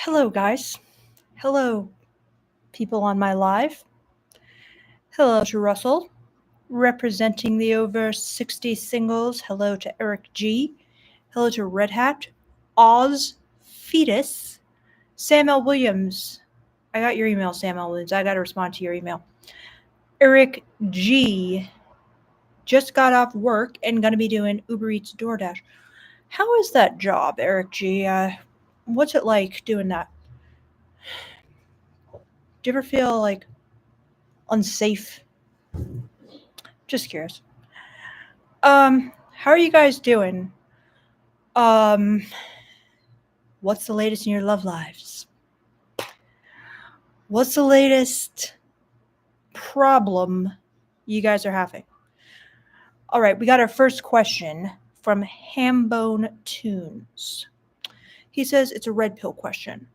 Hello, guys. Hello, people on my live. Hello to Russell, representing the over 60 singles. Hello to Eric G. Hello to Red Hat, Oz, Fetus, Sam L. Williams. I got your email, Sam L. Williams. I got to respond to your email. Eric G. Just got off work and going to be doing Uber Eats DoorDash. How is that job, Eric G? What's it like doing that? Do you ever feel like unsafe? Just curious. How are you guys doing? What's the latest in your love lives? What's the latest problem you guys are having? All right, we got our first question from Hambone Tunes. He says it's a red pill question.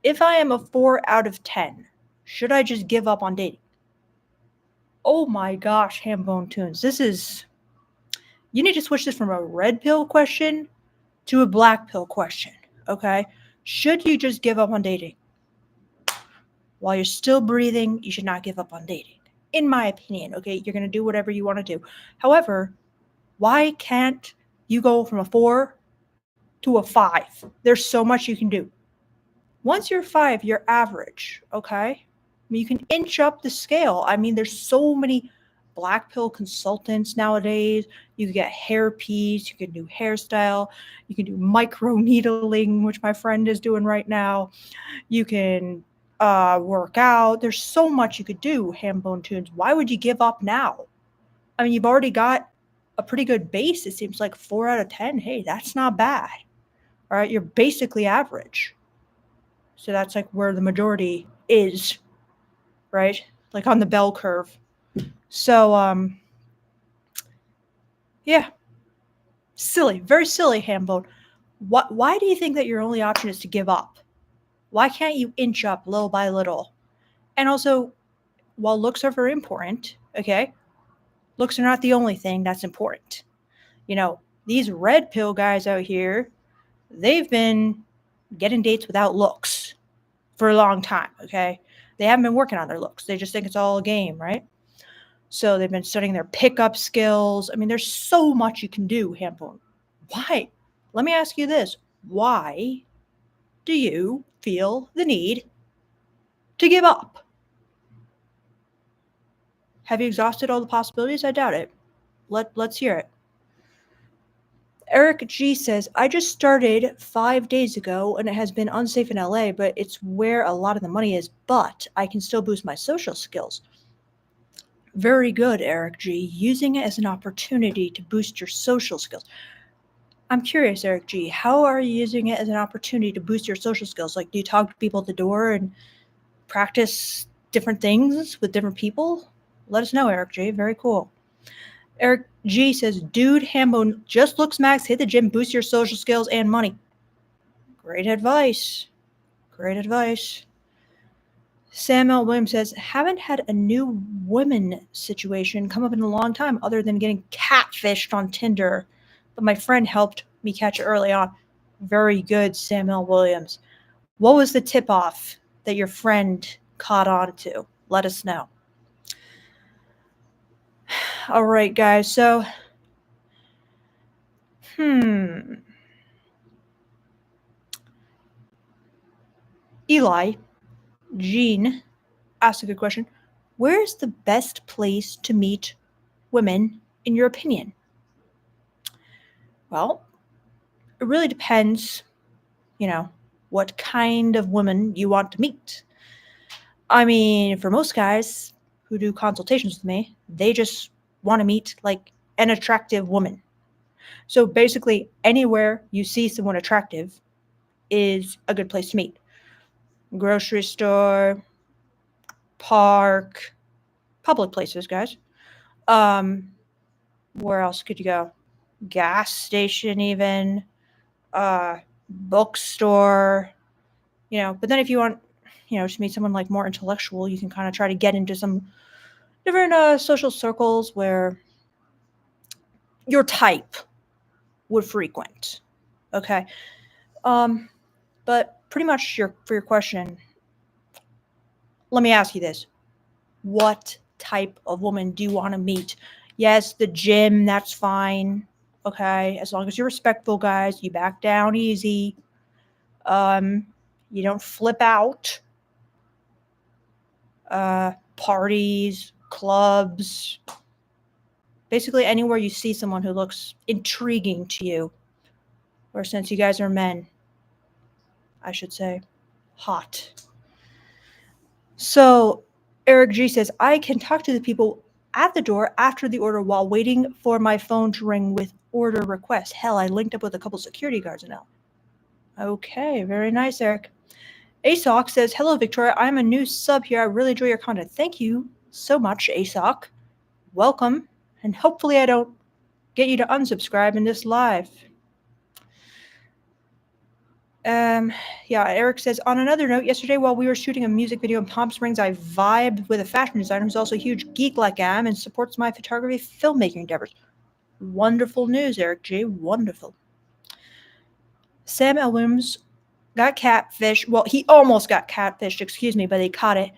If I am a 4 out of 10, should I just give up on dating? Oh my gosh, Hambone Tunes. You need to switch this from a red pill question to a black pill question, okay? Should you just give up on dating? While you're still breathing, you should not give up on dating. In my opinion, okay? You're going to do whatever you want to do. However, why can't you go from a 4 to a 5? There's so much you can do. Once you're 5, you're average, okay? I mean, you can inch up the scale. I mean, there's so many black pill consultants nowadays. You can get hair piece, you can do hairstyle, you can do micro needling, which my friend is doing right now. You can work out. There's so much you could do, Hambone Tunes. Why would you give up now? I mean, you've already got a pretty good base. It seems like 4 out of 10. Hey, that's not bad. All right, you're basically average. So that's like where the majority is, right? Like on the bell curve. So, yeah. Silly, very silly, Hambone. Why do you think that your only option is to give up? Why can't you inch up little by little? And also, while looks are very important, okay, looks are not the only thing that's important. You know, these red pill guys out here, they've been getting dates without looks for a long time, okay? They haven't been working on their looks. They just think it's all a game, right? So they've been studying their pickup skills. I mean, there's so much you can do, Hambone. Why? Let me ask you this. Why do you feel the need to give up? Have you exhausted all the possibilities? I doubt it. Let's hear it. Eric G says, I just started 5 days ago and it has been unsafe in LA, but it's where a lot of the money is, but I can still boost my social skills. Very good, Eric G. Using it as an opportunity to boost your social skills. I'm curious, Eric G. How are you using it as an opportunity to boost your social skills? Like, do you talk to people at the door and practice different things with different people? Let us know, Eric G. Very cool. Eric G says, dude, Hambo just looks max, hit the gym, boost your social skills and money. Great advice. Great advice. Sam L. Williams says, haven't had a new women situation come up in a long time other than getting catfished on Tinder. But my friend helped me catch it early on. Very good, Sam L. Williams. What was the tip-off that your friend caught on to? Let us know. All right, guys. So, Eli, Jean, asked a good question. Where is the best place to meet women, in your opinion? Well, it really depends, what kind of woman you want to meet. I mean, for most guys who do consultations with me, they just want to meet like an attractive woman. So basically, anywhere you see someone attractive is a good place to meet. Grocery store, park, public places, guys. Where else could you go? Gas station, even. Bookstore. But then if you want, to meet someone like more intellectual, you can kind of try to get into some different social circles where your type would frequent. Okay. But pretty much for your question, let me ask you this. What type of woman do you want to meet? Yes, the gym, that's fine. Okay. As long as you're respectful, guys, you back down easy. You don't flip out. Parties, clubs, basically anywhere you see someone who looks intriguing to you, or since you guys are men, I should say, hot. So Eric G says, I can talk to the people at the door after the order while waiting for my phone to ring with order request. Hell, I linked up with a couple security guards now. Okay, very nice, Eric. ASOC says, hello, Victoria. I'm a new sub here. I really enjoy your content. Thank you so much, ASOC. Welcome. And hopefully I don't get you to unsubscribe in this live. Eric says, on another note, yesterday while we were shooting a music video in Palm Springs, I vibed with a fashion designer who's also a huge geek like I am and supports my photography filmmaking endeavors. Wonderful news, Eric G. Wonderful. Sam L. Williams got catfished. Well, he almost got catfished, but they caught it.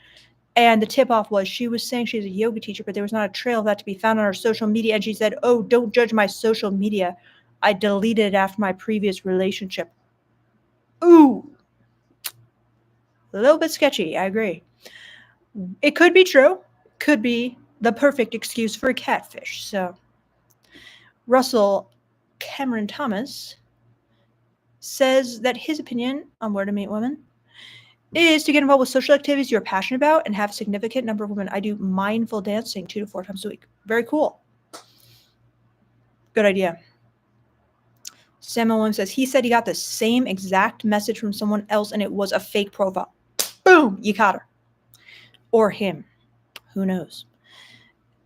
And the tip-off was she was saying she's a yoga teacher, but there was not a trail of that to be found on her social media. And she said, oh, don't judge my social media. I deleted it after my previous relationship. Ooh. A little bit sketchy, I agree. It could be true. Could be the perfect excuse for a catfish. So Russell Cameron Thomas says that his opinion on where to meet women is to get involved with social activities you're passionate about and have a significant number of women. I do mindful dancing 2 to 4 times a week. Very cool. Good idea. Samuel Williams says, he said he got the same exact message from someone else and it was a fake profile. Boom, you caught her. Or him. Who knows?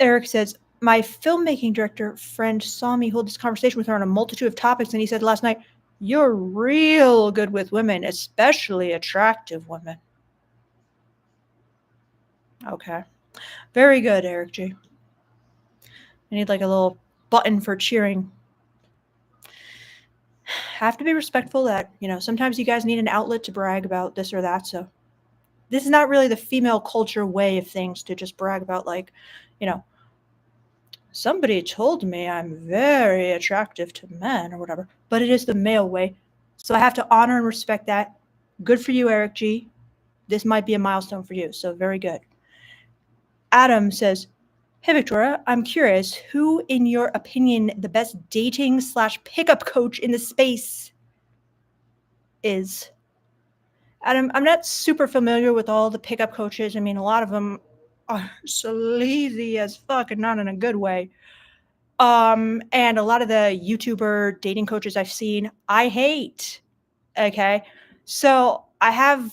Eric says, my filmmaking director friend saw me hold this conversation with her on a multitude of topics and he said last night, you're real good with women, especially attractive women. Okay. Very good, Eric G. I need like a little button for cheering. Have to be respectful that, sometimes you guys need an outlet to brag about this or that. So this is not really the female culture way of things to just brag about somebody told me I'm very attractive to men or whatever, but it is the male way. So I have to honor and respect that. Good for you, Eric G. This might be a milestone for you. So very good. Adam says, hey, Victoria, I'm curious, who, in your opinion, the best dating/pickup coach in the space is? Adam, I'm not super familiar with all the pickup coaches. I mean, a lot of them are sleazy as fuck and not in a good way. And a lot of the YouTuber dating coaches I've seen, I hate. Okay. So I have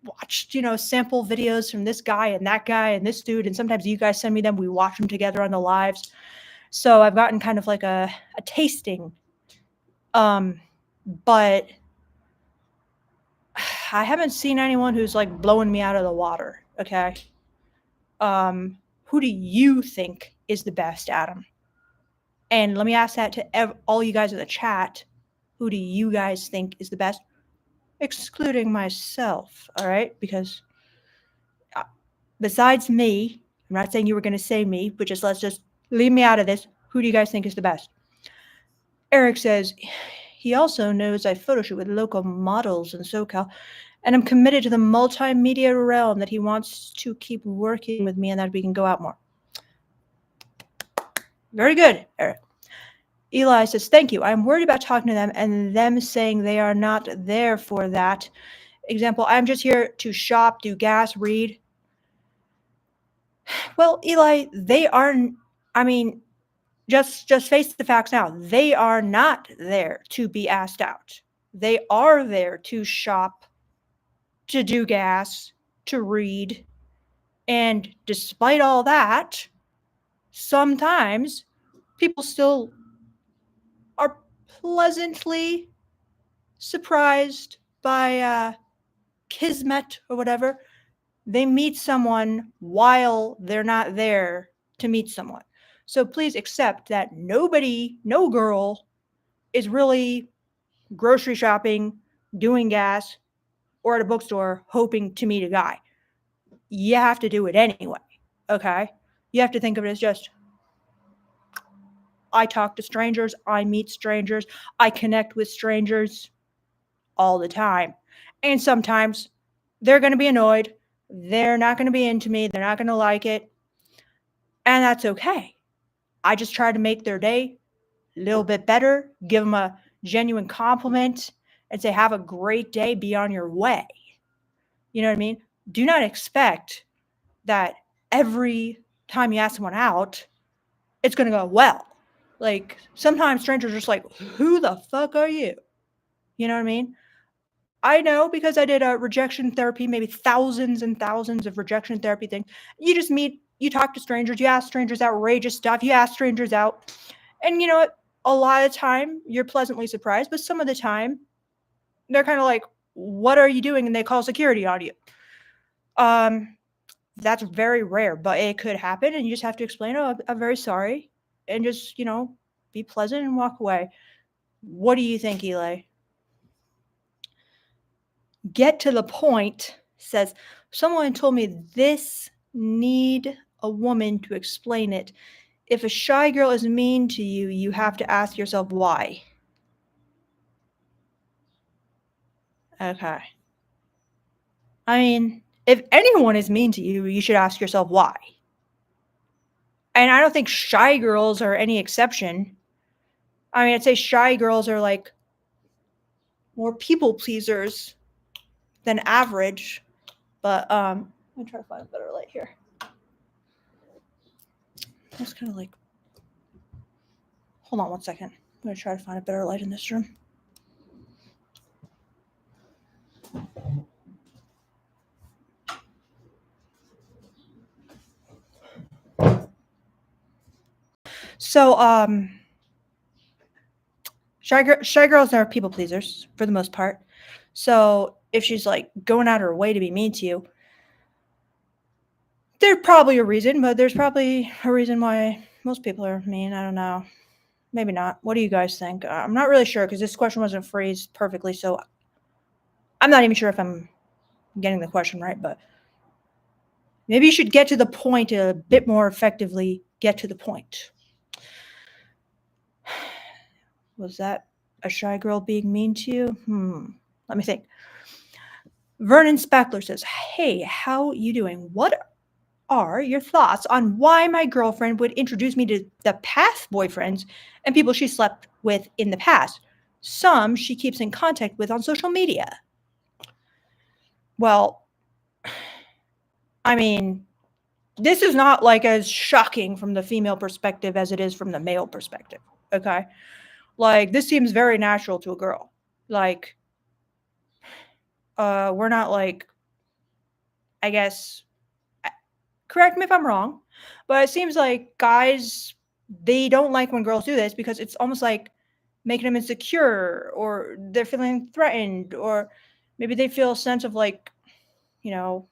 watched, sample videos from this guy and that guy and this dude. And sometimes you guys send me them. We watch them together on the lives. So I've gotten kind of like a tasting. But I haven't seen anyone who's like blowing me out of the water. Okay. Who do you think is the best, Adam? And let me ask that to all you guys in the chat. Who do you guys think is the best? Excluding myself, all right? Because besides me, I'm not saying you were going to say me, but let's just leave me out of this. Who do you guys think is the best? Eric says, he also knows I photoshoot with local models in SoCal, and I'm committed to the multimedia realm that he wants to keep working with me and that we can go out more. Very good, Eric. Eli says, thank you. I'm worried about talking to them and them saying they are not there for that. Example, I'm just here to shop, do gas, read. Well, Eli, they aren't, I mean, just face the facts now. They are not there to be asked out. They are there to shop, to do gas, to read. And despite all that, sometimes people still are pleasantly surprised by kismet or whatever. They meet someone while they're not there to meet someone. So please accept that no girl is really grocery shopping, doing gas, or at a bookstore hoping to meet a guy. You have to do it anyway, okay? You have to think of it as just, I talk to strangers, I meet strangers, I connect with strangers all the time. And sometimes they're going to be annoyed. They're not going to be into me. They're not going to like it. And that's okay. I just try to make their day a little bit better, give them a genuine compliment, and say, have a great day, be on your way. You know what I mean? Do not expect that every time you ask someone out, it's going to go well. Like, sometimes strangers are just like, who the fuck are you? You know what I mean? I know because I did a rejection therapy, maybe thousands and thousands of rejection therapy things. You just meet, you talk to strangers, you ask strangers outrageous stuff, you ask strangers out. And you know what? A lot of the time, you're pleasantly surprised, but some of the time, they're kind of like, what are you doing? And they call security on you. That's very rare, but it could happen. And you just have to explain, oh, I'm very sorry. And just, be pleasant and walk away. What do you think, Eli? Get to the point says, someone told me this need a woman to explain it. If a shy girl is mean to you, you have to ask yourself why. Okay. I mean, if anyone is mean to you, you should ask yourself why. And I don't think shy girls are any exception. I mean, I'd say shy girls are like more people pleasers than average. But let me try to find a better light here. That's kind of like, hold on one second. I'm going to try to find a better light in this room. So, shy girls are people pleasers for the most part. So if she's like going out of her way to be mean to you, there's probably a reason, but there's probably a reason why most people are mean. I don't know. Maybe not. What do you guys think? I'm not really sure because this question wasn't phrased perfectly, so I'm not even sure if I'm getting the question right, but maybe you should get to the point a bit more effectively. Get to the point. Was that a shy girl being mean to you? Let me think. Vernon Spackler says, hey, how you doing? What are your thoughts on why my girlfriend would introduce me to the past boyfriends and people she slept with in the past? Some she keeps in contact with on social media. Well, I mean, this is not like as shocking from the female perspective as it is from the male perspective, okay? Like, this seems very natural to a girl. Like, we're not like, I guess, correct me if I'm wrong, but it seems like guys they don't like when girls do this because it's almost like making them insecure, or they're feeling threatened, or maybe they feel a sense of like, you know,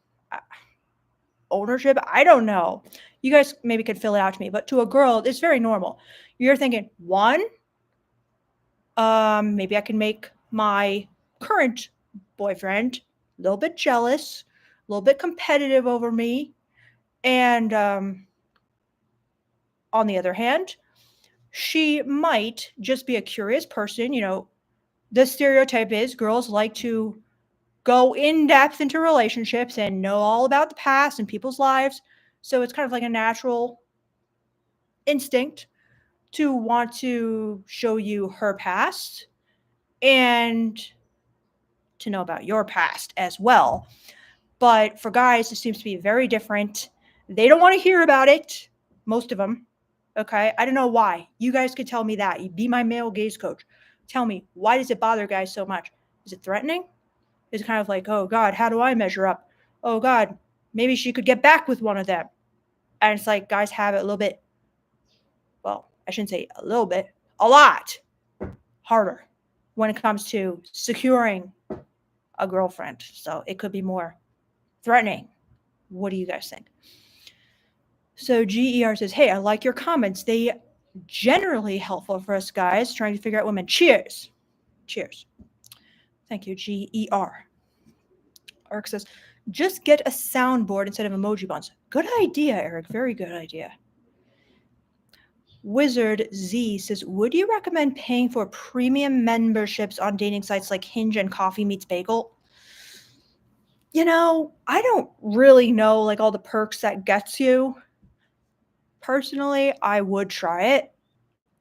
ownership. I don't know. You guys maybe could fill it out to me, but to a girl, it's very normal. You're thinking, one, maybe I can make my current boyfriend a little bit jealous, a little bit competitive over me, and on the other hand, she might just be a curious person. The stereotype is girls like to go in depth into relationships and know all about the past and people's lives. So it's kind of like a natural instinct to want to show you her past and to know about your past as well. But for guys, it seems to be very different. They don't want to hear about it, most of them. Okay. I don't know why. You guys could tell me that. You be my male gaze coach. Tell me, why does it bother guys so much? Is it threatening? Is it kind of like, oh God, how do I measure up? Oh God, maybe she could get back with one of them. And it's like guys have it a little bit, well, I shouldn't say a little bit, a lot harder when it comes to securing a girlfriend. So it could be more threatening. What do you guys think? So GER says, hey, I like your comments. They generally helpful for us guys trying to figure out women. Cheers. Cheers. Thank you, GER. Eric says, just get a soundboard instead of emoji bonds. Good idea, Eric. Very good idea. Wizard Z says, would you recommend paying for premium memberships on dating sites like Hinge and Coffee Meets Bagel? I don't really know like all the perks that gets you. Personally, I would try it.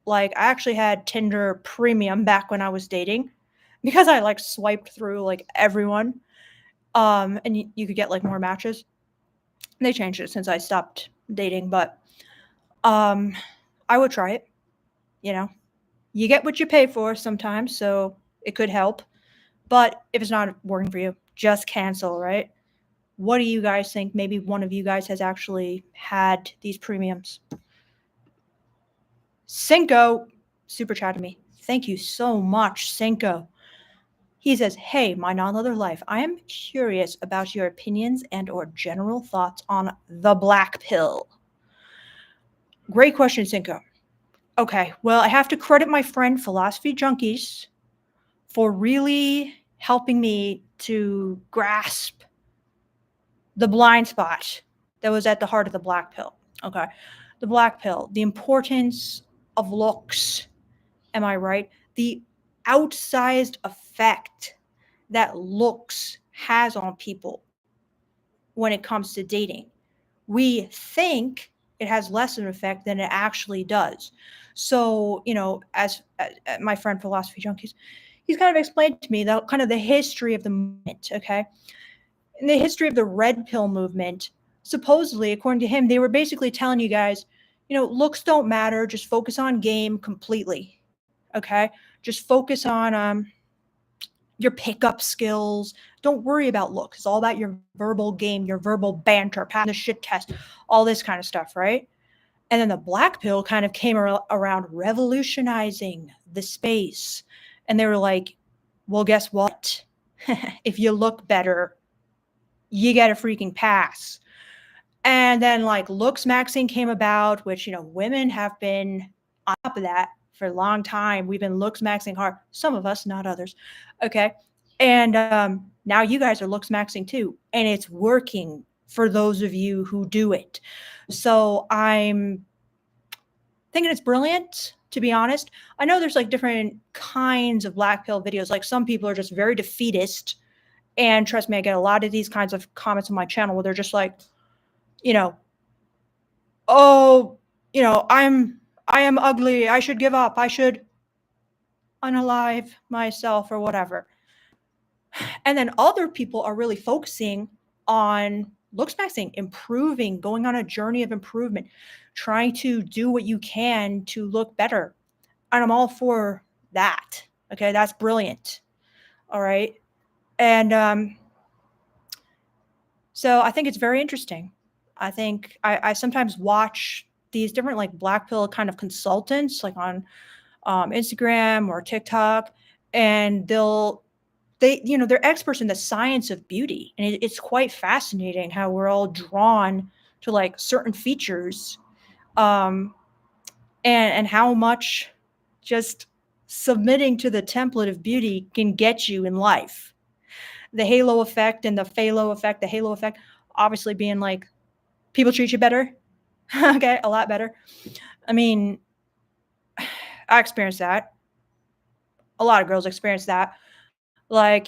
Like, I actually had Tinder Premium back when I was dating because I like swiped through like everyone. And you could get like more matches. They changed it since I stopped dating, but I would try it. You get what you pay for sometimes, so it could help. But if it's not working for you, just cancel, right? What do you guys think? Maybe one of you guys has actually had these premiums. Cinco super chatted me. Thank you so much, Cinco. He says, hey, my non-leather life, I am curious about your opinions and or general thoughts on the black pill. Great question, Cinco. Okay, well, I have to credit my friend Philosophy Junkies for really helping me to grasp the blind spot that was at the heart of the black pill. Okay, the black pill, the importance of looks. Am I right? The outsized effect that looks has on people when it comes to dating. We think it has less of an effect than it actually does. So, as my friend Philosophy Junkies, he's kind of explained to me that kind of the history of the movement, okay? In the history of the red pill movement, supposedly, according to him, they were basically telling you guys, looks don't matter, just focus on game completely, okay? Just focus on your pickup skills. Don't worry about looks. It's all about your verbal game, your verbal banter, passing the shit test, all this kind of stuff, right? And then the black pill kind of came around revolutionizing the space. And they were like, well, guess what? If you look better, you get a freaking pass. And then like looks maxing came about, which, women have been on top of that for a long time. We've been looks maxing hard. Some of us, not others. Okay. And now you guys are looks maxing too. And it's working for those of you who do it. So I'm thinking it's brilliant, to be honest. I know there's like different kinds of black pill videos. Like some people are just very defeatist. And trust me, I get a lot of these kinds of comments on my channel where they're just like, oh, I am ugly. I should give up. I should unalive myself or whatever. And then other people are really focusing on looks maxing, improving, going on a journey of improvement, trying to do what you can to look better. And I'm all for that. Okay, that's brilliant. All right. And so I think it's very interesting. I think I sometimes watch these different like black pill kind of consultants, like on Instagram or TikTok, and they're experts in the science of beauty, and it's quite fascinating how we're all drawn to like certain features, um, and how much just submitting to the template of beauty can get you in life. The halo effect and the phalo effect. The halo effect, obviously, being like people treat you better, okay, a lot better. I mean, I experienced that. A lot of girls experience that. Like,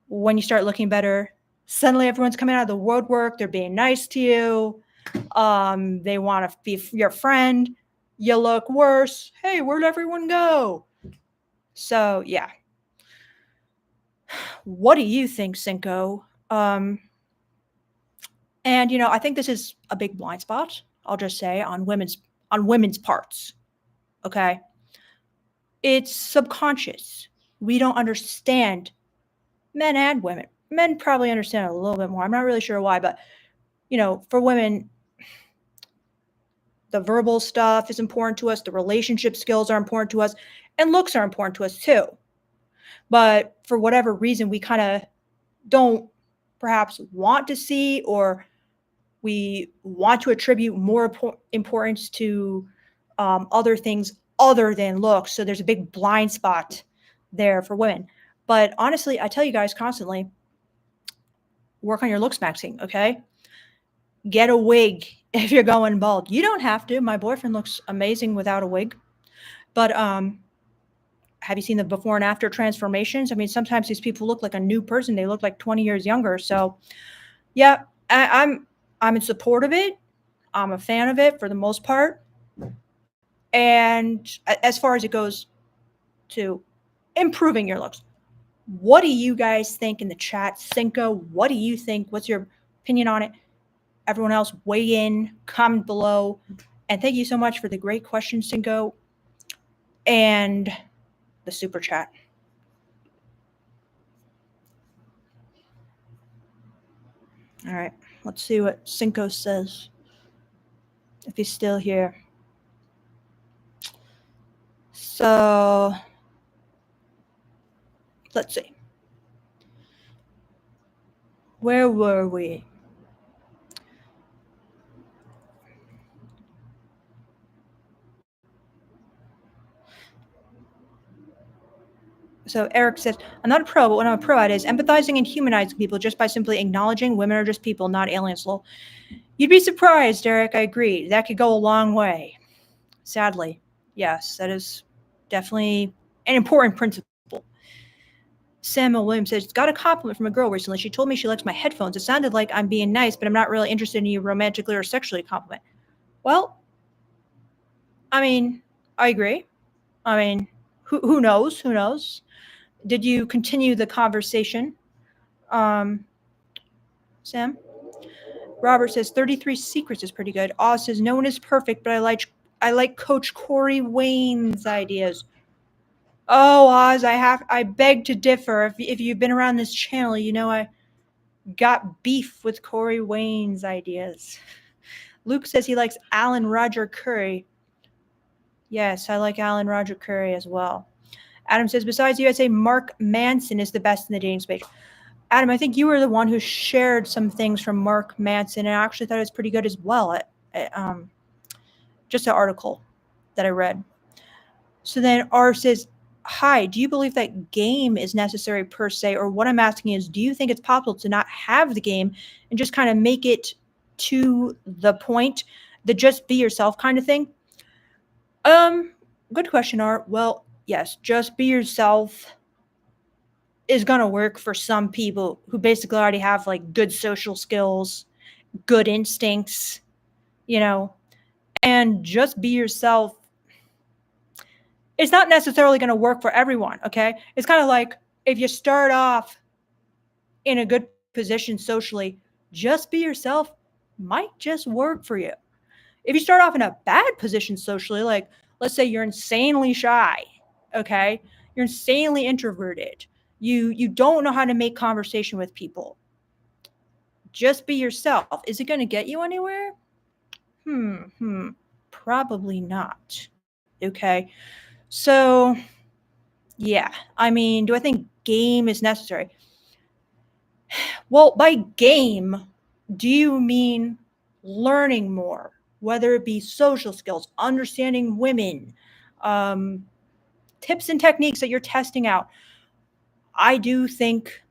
when you start looking better, suddenly everyone's coming out of the woodwork. They're being nice to you. They want to be your friend. You look worse. Hey, where'd everyone go? So, yeah. What do you think, Cinco? And I think this is a big blind spot. I'll just say on women's parts. Okay, it's subconscious. We don't understand, men and women. Men probably understand it a little bit more. I'm not really sure why, but for women, the verbal stuff is important to us. The relationship skills are important to us, and looks are important to us too. But for whatever reason, we kind of don't perhaps want to see, or we want to attribute more importance to other things other than looks. So there's a big blind spot there for women. But honestly, I tell you guys constantly, work on your looks, Maxine, okay? Get a wig if you're going bald. You don't have to. My boyfriend looks amazing without a wig. But have you seen the before and after transformations? I mean, sometimes these people look like a new person. They look like 20 years younger. So, yeah, I'm in support of it. I'm a fan of it for the most part. And as far as it goes to improving your looks, what do you guys think in the chat? Cinco, what do you think? What's your opinion on it? Everyone else, weigh in, comment below. And thank you so much for the great questions, Cinco, and the super chat. All right, let's see what Cinco says, if he's still here. So, let's see. Where were we? So Eric says, I'm not a pro, but what I'm a pro at is empathizing and humanizing people just by simply acknowledging women are just people, not aliens. Lol. You'd be surprised, Eric. I agree. That could go a long way. Sadly. Yes, that is definitely an important principle. Samuel Williams says, got a compliment from a girl recently. She told me she likes my headphones. It sounded like I'm being nice, but I'm not really interested in you romantically or sexually compliment. Well, I mean, I agree. I mean, who knows? Who knows? Did you continue the conversation, Sam? Robert says 33 Secrets is pretty good. Oz says no one is perfect, but I like Coach Corey Wayne's ideas. Oh, Oz, I beg to differ. If you've been around this channel, you know I got beef with Corey Wayne's ideas. Luke says he likes Alan Roger Curry. Yes, I like Alan Roger Curry as well. Adam says, besides you, I'd say Mark Manson is the best in the dating space. Adam, I think you were the one who shared some things from Mark Manson, and I actually thought it was pretty good as well. Just an article that I read. So then R says, hi, do you believe that game is necessary per se? Or what I'm asking is, do you think it's possible to not have the game and just kind of make it to the point, the just be yourself kind of thing? Good question, R. Well, yes, just be yourself is going to work for some people who basically already have like good social skills, good instincts, and just be yourself. It's not necessarily going to work for everyone. Okay. It's kind of like if you start off in a good position socially, just be yourself might just work for you. If you start off in a bad position socially, like let's say you're insanely shy, okay, you're insanely introverted, you don't know how to make conversation with people, just be yourself. Is it going to get you anywhere? Probably not. Okay. So, yeah. I mean, do I think game is necessary? Well, by game, do you mean learning more, whether it be social skills, understanding women, um, tips and techniques that you're testing out? I do think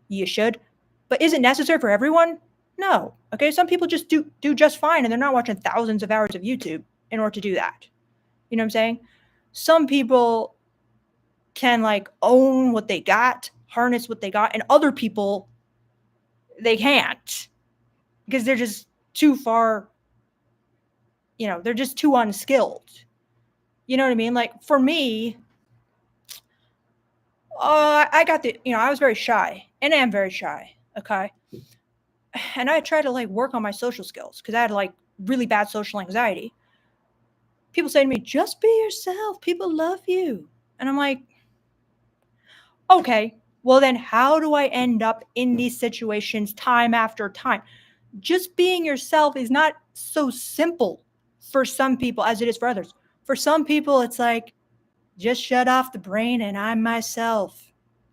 you should, but is it necessary for everyone? No. Okay, some people just do just fine, and they're not watching thousands of hours of YouTube in order to do that. You know what I'm saying? Some people can like own what they got, harness what they got, and other people they can't because they're just too far, they're just too unskilled. You know what I mean? Like for me, I got I was very shy and I am very shy. Okay. And I tried to like work on my social skills because I had like really bad social anxiety. People say to me, just be yourself. People love you. And I'm like, okay, well then how do I end up in these situations time after time? Just being yourself is not so simple for some people as it is for others. For some people, it's like, just shut off the brain and I'm myself.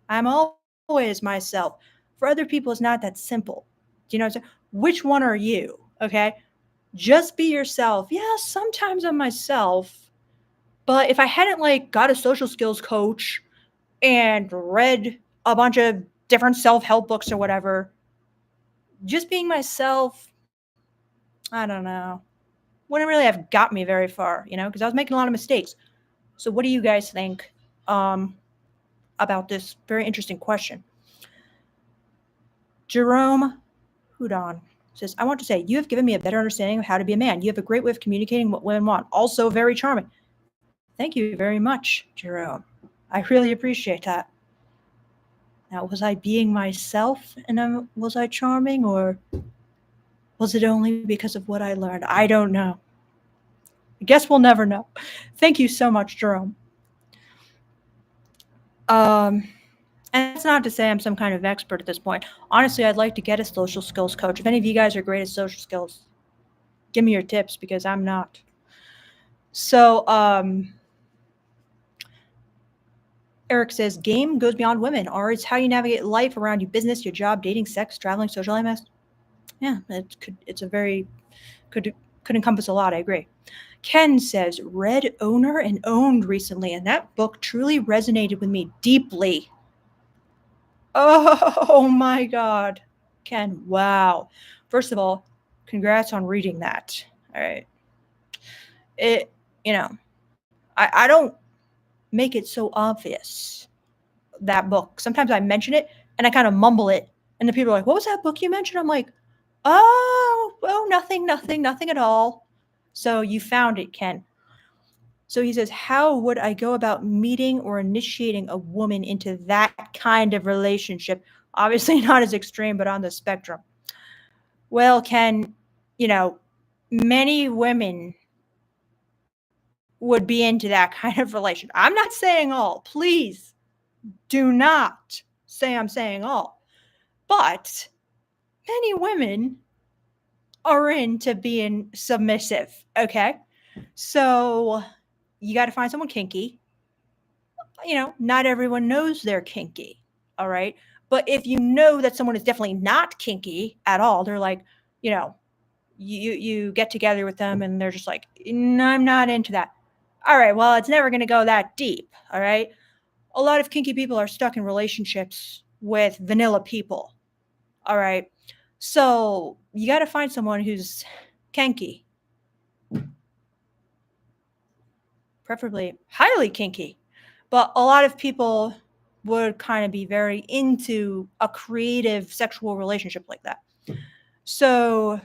I'm always myself. For other people, it's not that simple. Do you know what I'm saying? Which one are you? Okay. Just be yourself. Yeah, sometimes I'm myself. But if I hadn't like got a social skills coach and read a bunch of different self-help books or whatever, just being myself, I don't know, wouldn't really have got me very far, because I was making a lot of mistakes. So what do you guys think about this very interesting question? Jerome Houdon says, I want to say, you have given me a better understanding of how to be a man. You have a great way of communicating what women want. Also very charming. Thank you very much, Jerome. I really appreciate that. Now, was I being myself and was I charming, or was it only because of what I learned? I don't know. I guess we'll never know. Thank you so much, Jerome. And that's not to say I'm some kind of expert at this point. Honestly, I'd like to get a social skills coach. If any of you guys are great at social skills, give me your tips because I'm not. So, Eric says, game goes beyond women, or it's how you navigate life around your business, your job, dating, sex, traveling, social MS. Yeah, could encompass a lot. I agree. Ken says, read Owner and Owned recently, and that book truly resonated with me deeply. Oh my God. Ken, wow. First of all, congrats on reading that. All right. I don't make it so obvious, that book. Sometimes I mention it and I kind of mumble it. And the people are like, what was that book you mentioned? I'm like, oh, nothing at all. So you found it, Ken. So he says, how would I go about meeting or initiating a woman into that kind of relationship? Obviously not as extreme, but on the spectrum. Well, Ken, many women would be into that kind of relation. I'm not saying all. Please do not say I'm saying all. But many women are into being submissive, okay? So you got to find someone kinky. Not everyone knows they're kinky, all right? But if you know that someone is definitely not kinky at all, they're like, you get together with them and they're just like, no, I'm not into that. All right, well, it's never going to go that deep, all right? A lot of kinky people are stuck in relationships with vanilla people, all right? So you got to find someone who's kinky, preferably highly kinky. But a lot of people would kind of be very into a creative sexual relationship like that. So,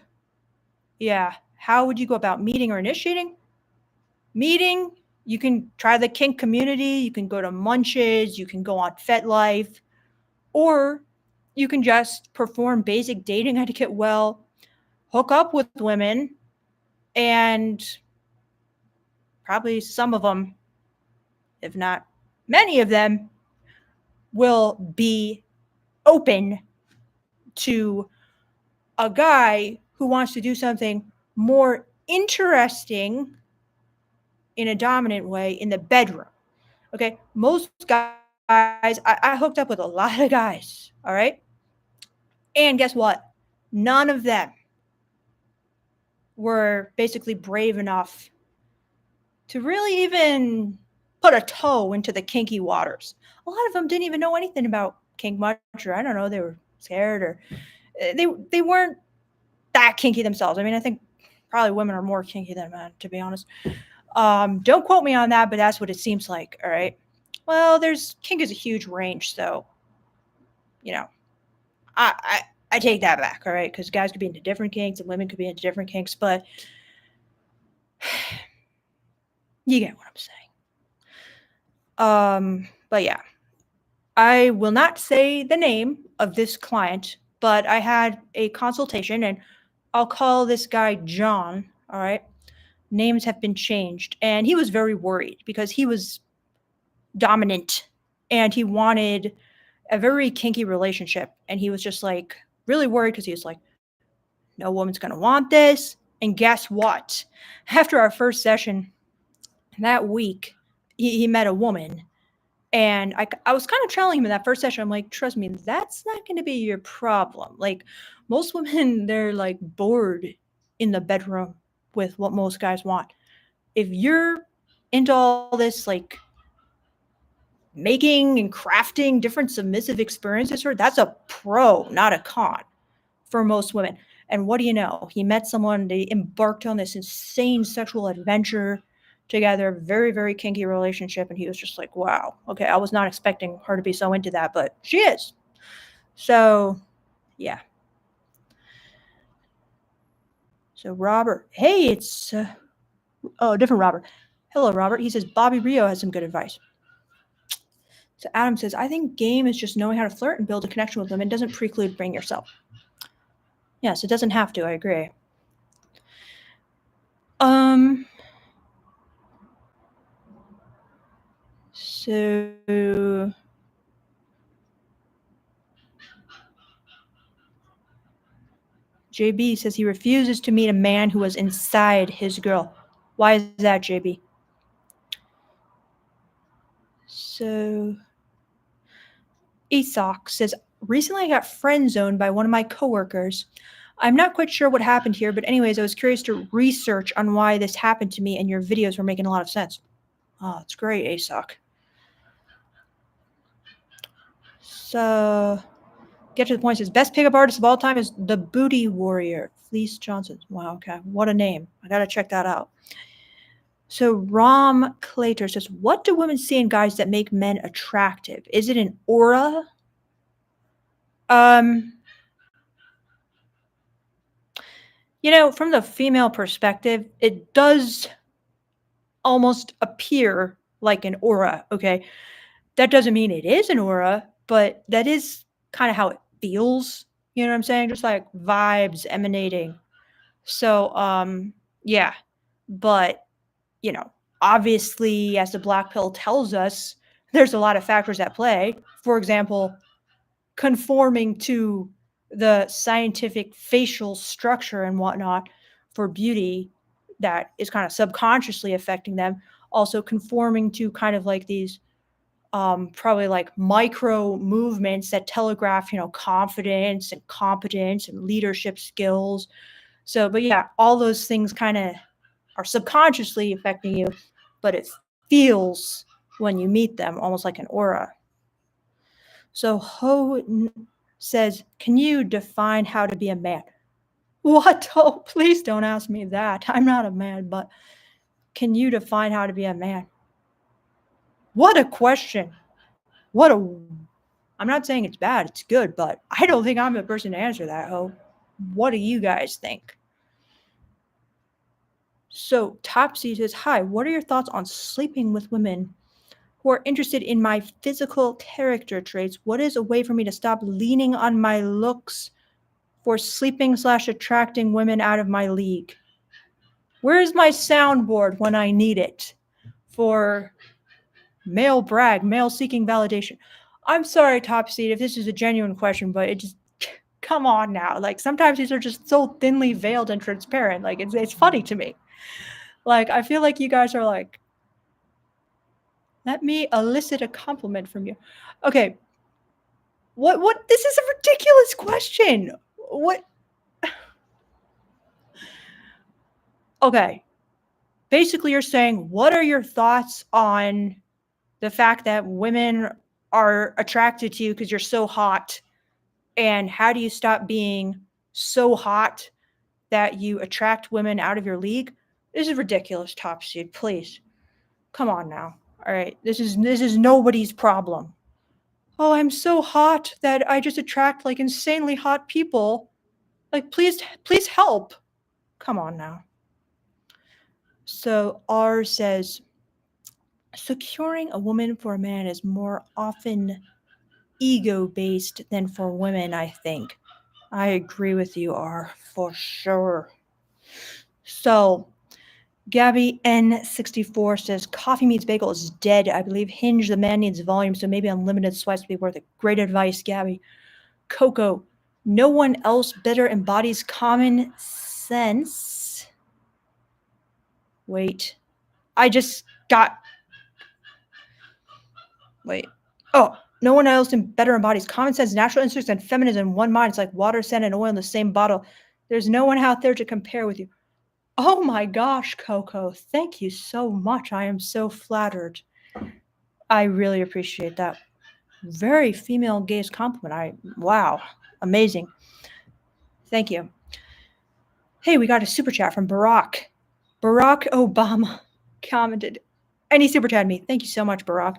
yeah, how would you go about meeting or initiating? Meeting, you can try the kink community, you can go to Munches, you can go on FetLife, or you can just perform basic dating etiquette well, hook up with women, and probably some of them, if not many of them, will be open to a guy who wants to do something more interesting in a dominant way in the bedroom. Okay, most guys, I hooked up with a lot of guys, all right? And guess what? None of them were basically brave enough to really even put a toe into the kinky waters. A lot of them didn't even know anything about kink much, or I don't know, they were scared, or they weren't that kinky themselves. I mean, I think probably women are more kinky than men, to be honest. Don't quote me on that, but that's what it seems like. All right. Well, there's kink is a huge range, so you know, I take that back. All right, because guys could be into different kinks and women could be into different kinks, but you get what I'm saying. But yeah, I will not say the name of this client, but I had a consultation, and I'll call this guy John. All right, names have been changed, and he was very worried because he was dominant and he wanted a very kinky relationship, and he was just like really worried because he was like, no woman's gonna want this. And guess what? After our first session that week, he met a woman, and I was kind of telling him in that first session, I'm like, trust me, that's not going to be your problem. Like, most women, they're like bored in the bedroom with what most guys want. If you're into all this, like, making and crafting different submissive experiences for, that's a pro, not a con for most women. And what do you know? He met someone, they embarked on this insane sexual adventure together, very, very kinky relationship. And he was just like, wow, okay, I was not expecting her to be so into that, but she is. So, yeah. So, Robert, hey, it's, different Robert. Hello, Robert. He says, Bobby Rio has some good advice. So, Adam says, I think game is just knowing how to flirt and build a connection with women. It doesn't preclude bring yourself. Yes, it doesn't have to. I agree. So JB says he refuses to meet a man who was inside his girl. Why is that, JB? So Asoc says, recently I got friend zoned by one of my coworkers. I'm not quite sure what happened here, but anyways, I was curious to research on why this happened to me, and your videos were making a lot of sense. Oh, that's great, Asoc. So get to the point. Says best pickup artist of all time is the Booty Warrior, Fleece Johnson. Wow, okay, what a name. I gotta check that out. So Rom Clater says, what do women see in guys that make men attractive? Is it an aura? From the female perspective, it does almost appear like an aura, okay? That doesn't mean it is an aura, but that is kind of how it feels. You know what I'm saying? Just like vibes emanating. So, yeah. But, obviously, as the black pill tells us, there's a lot of factors at play. For example, conforming to the scientific facial structure and whatnot for beauty that is kind of subconsciously affecting them. Also conforming to kind of like these probably like micro movements that telegraph, confidence and competence and leadership skills. So, but yeah, all those things kind of are subconsciously affecting you, but it feels when you meet them almost like an aura. So Ho says, can you define how to be a man? What? Oh, please don't ask me that. I'm not a man, but can you define how to be a man? What a question. I'm not saying it's bad, it's good, but I don't think I'm the person to answer that, Ho. What do you guys think? So Topsy says, hi, what are your thoughts on sleeping with women who are interested in my physical character traits? What is a way for me to stop leaning on my looks for sleeping/attracting women out of my league? Where's my soundboard when I need it for male brag, male seeking validation? I'm sorry, Top Seed, if this is a genuine question, but Come on now. Like sometimes these are just so thinly veiled and transparent. Like it's funny to me. Like I feel like you guys are like, let me elicit a compliment from you. Okay. What this is a ridiculous question. What Okay. Basically you're saying what are your thoughts on the fact that women are attracted to you because you're so hot, and how do you stop being so hot that you attract women out of your league? This is ridiculous, Top Seed. Please, come on now. All right, this is nobody's problem. Oh, I'm so hot that I just attract like insanely hot people. Like, please help. Come on now. So R says, securing a woman for a man is more often ego based than for women, I think. I agree with you, R, for sure. So, Gabby N64 says, Coffee Meets Bagel is dead. I believe Hinge, the man needs volume, so maybe unlimited swipes would be worth it. Great advice, Gabby. Coco, no one else better embodies common sense. Wait. I just got. Wait. Oh, no one else better embodies common sense, natural instincts, and feminism in one mind. It's like water, sand, and oil in the same bottle. There's no one out there to compare with you. Oh my gosh, Coco. Thank you so much. I am so flattered. I really appreciate that. Very female gaze compliment. Wow. Amazing. Thank you. Hey, we got a super chat from Barack. Barack Obama commented, and he super chatted me. Thank you so much, Barack.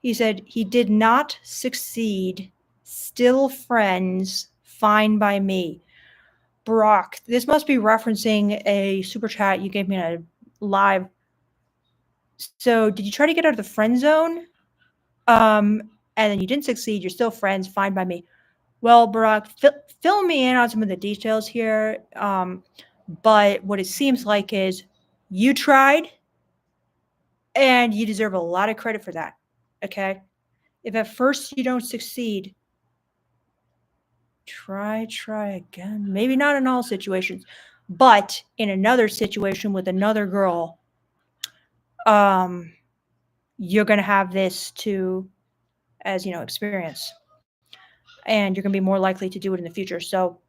He said he did not succeed. Still friends. Fine by me. Barack, this must be referencing a super chat you gave me in a live. So, did you try to get out of the friend zone? And then you didn't succeed. You're still friends. Fine by me. Well, Barack, fill me in on some of the details here. But what it seems like is you tried, and you deserve a lot of credit for that. Okay? If at first you don't succeed, try again. Maybe not in all situations, but in another situation with another girl, you're going to have this as experience, and you're going to be more likely to do it in the future. So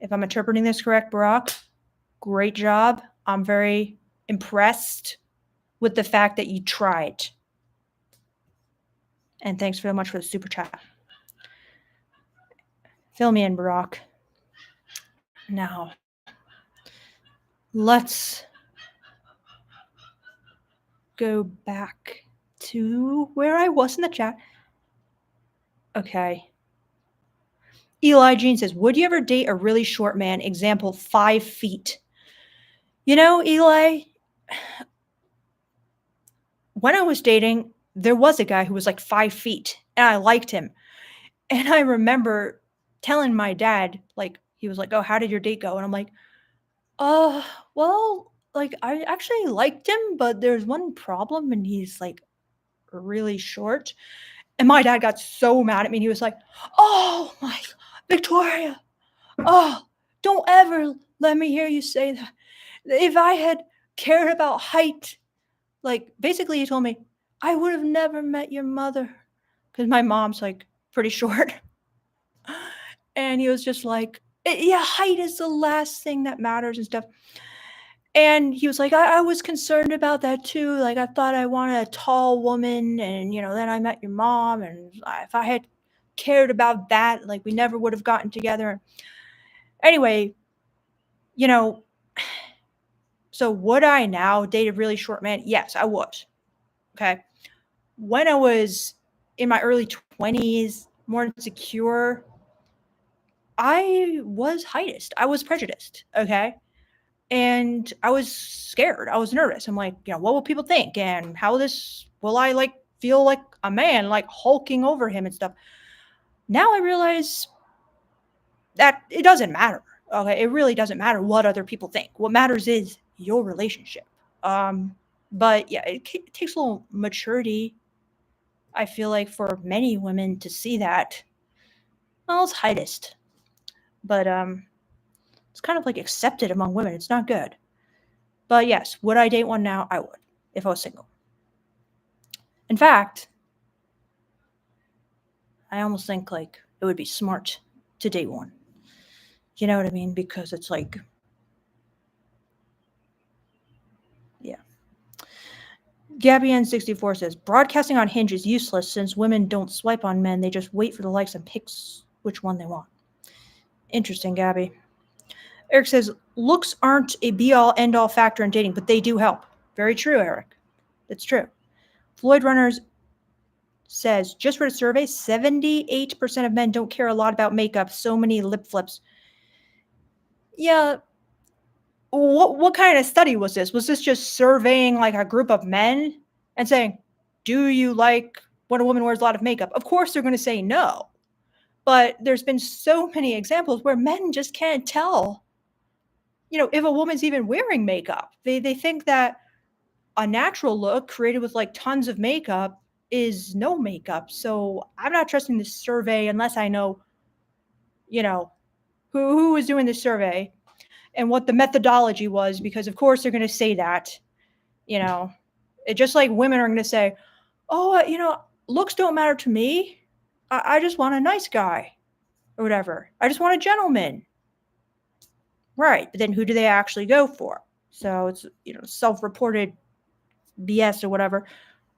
if I'm interpreting this correct, Barack, great job. I'm very impressed with the fact that you tried. And thanks very much for the super chat. Fill me in, Barack. Now, let's go back to where I was in the chat. Okay. Eli Jean says, would you ever date a really short man? Example, 5 feet. Eli, when I was dating, there was a guy who was like 5 feet, and I liked him. And I remember telling my dad, like, he was like, oh, how did your date go? And I'm like, well, like, I actually liked him, but there's one problem, and he's like really short. And my dad got so mad at me, and he was like, oh my, Victoria, oh, don't ever let me hear you say that. If I had cared about height, like, basically he told me, I would have never met your mother, because my mom's like pretty short. And he was just like, yeah, height is the last thing that matters and stuff. And he was like, I was concerned about that too. Like, I thought I wanted a tall woman, and then I met your mom, and if I had cared about that, like, we never would have gotten together. Anyway, so would I now date a really short man? Yes, I would. Okay. When I was in my early 20s, more insecure, I was heightist. I was prejudiced. Okay. And I was scared. I was nervous. I'm like, what will people think? And how will I like feel like a man, like hulking over him and stuff? Now I realize that it doesn't matter. Okay. It really doesn't matter what other people think. What matters is your relationship. But yeah, it takes a little maturity, I feel like, for many women to see that. Well, it's heightist. but it's kind of like accepted among women. It's not good. But yes, would I date one now? I would, if I was single. In fact, I almost think like it would be smart to date one. You know what I mean? Because it's like, yeah. Gabby N64 says, broadcasting on Hinge is useless since women don't swipe on men. They just wait for the likes and picks which one they want. Interesting, Gabby. Eric says, looks aren't a be-all, end-all factor in dating, but they do help. Very true, Eric. That's true. Floyd Runners says, just read a survey, 78% of men don't care a lot about makeup. So many lip flips. Yeah. What kind of study was this? Was this just surveying like a group of men and saying, do you like when a woman wears a lot of makeup? Of course they're going to say no. But there's been so many examples where men just can't tell, if a woman's even wearing makeup. They think that a natural look created with like tons of makeup is no makeup. So I'm not trusting this survey unless I know, who was doing this survey and what the methodology was, because of course they're going to say that, it just like women are going to say, oh, looks don't matter to me. I just want a nice guy or whatever. I just want a gentleman. Right. But then who do they actually go for? So it's, self-reported BS or whatever.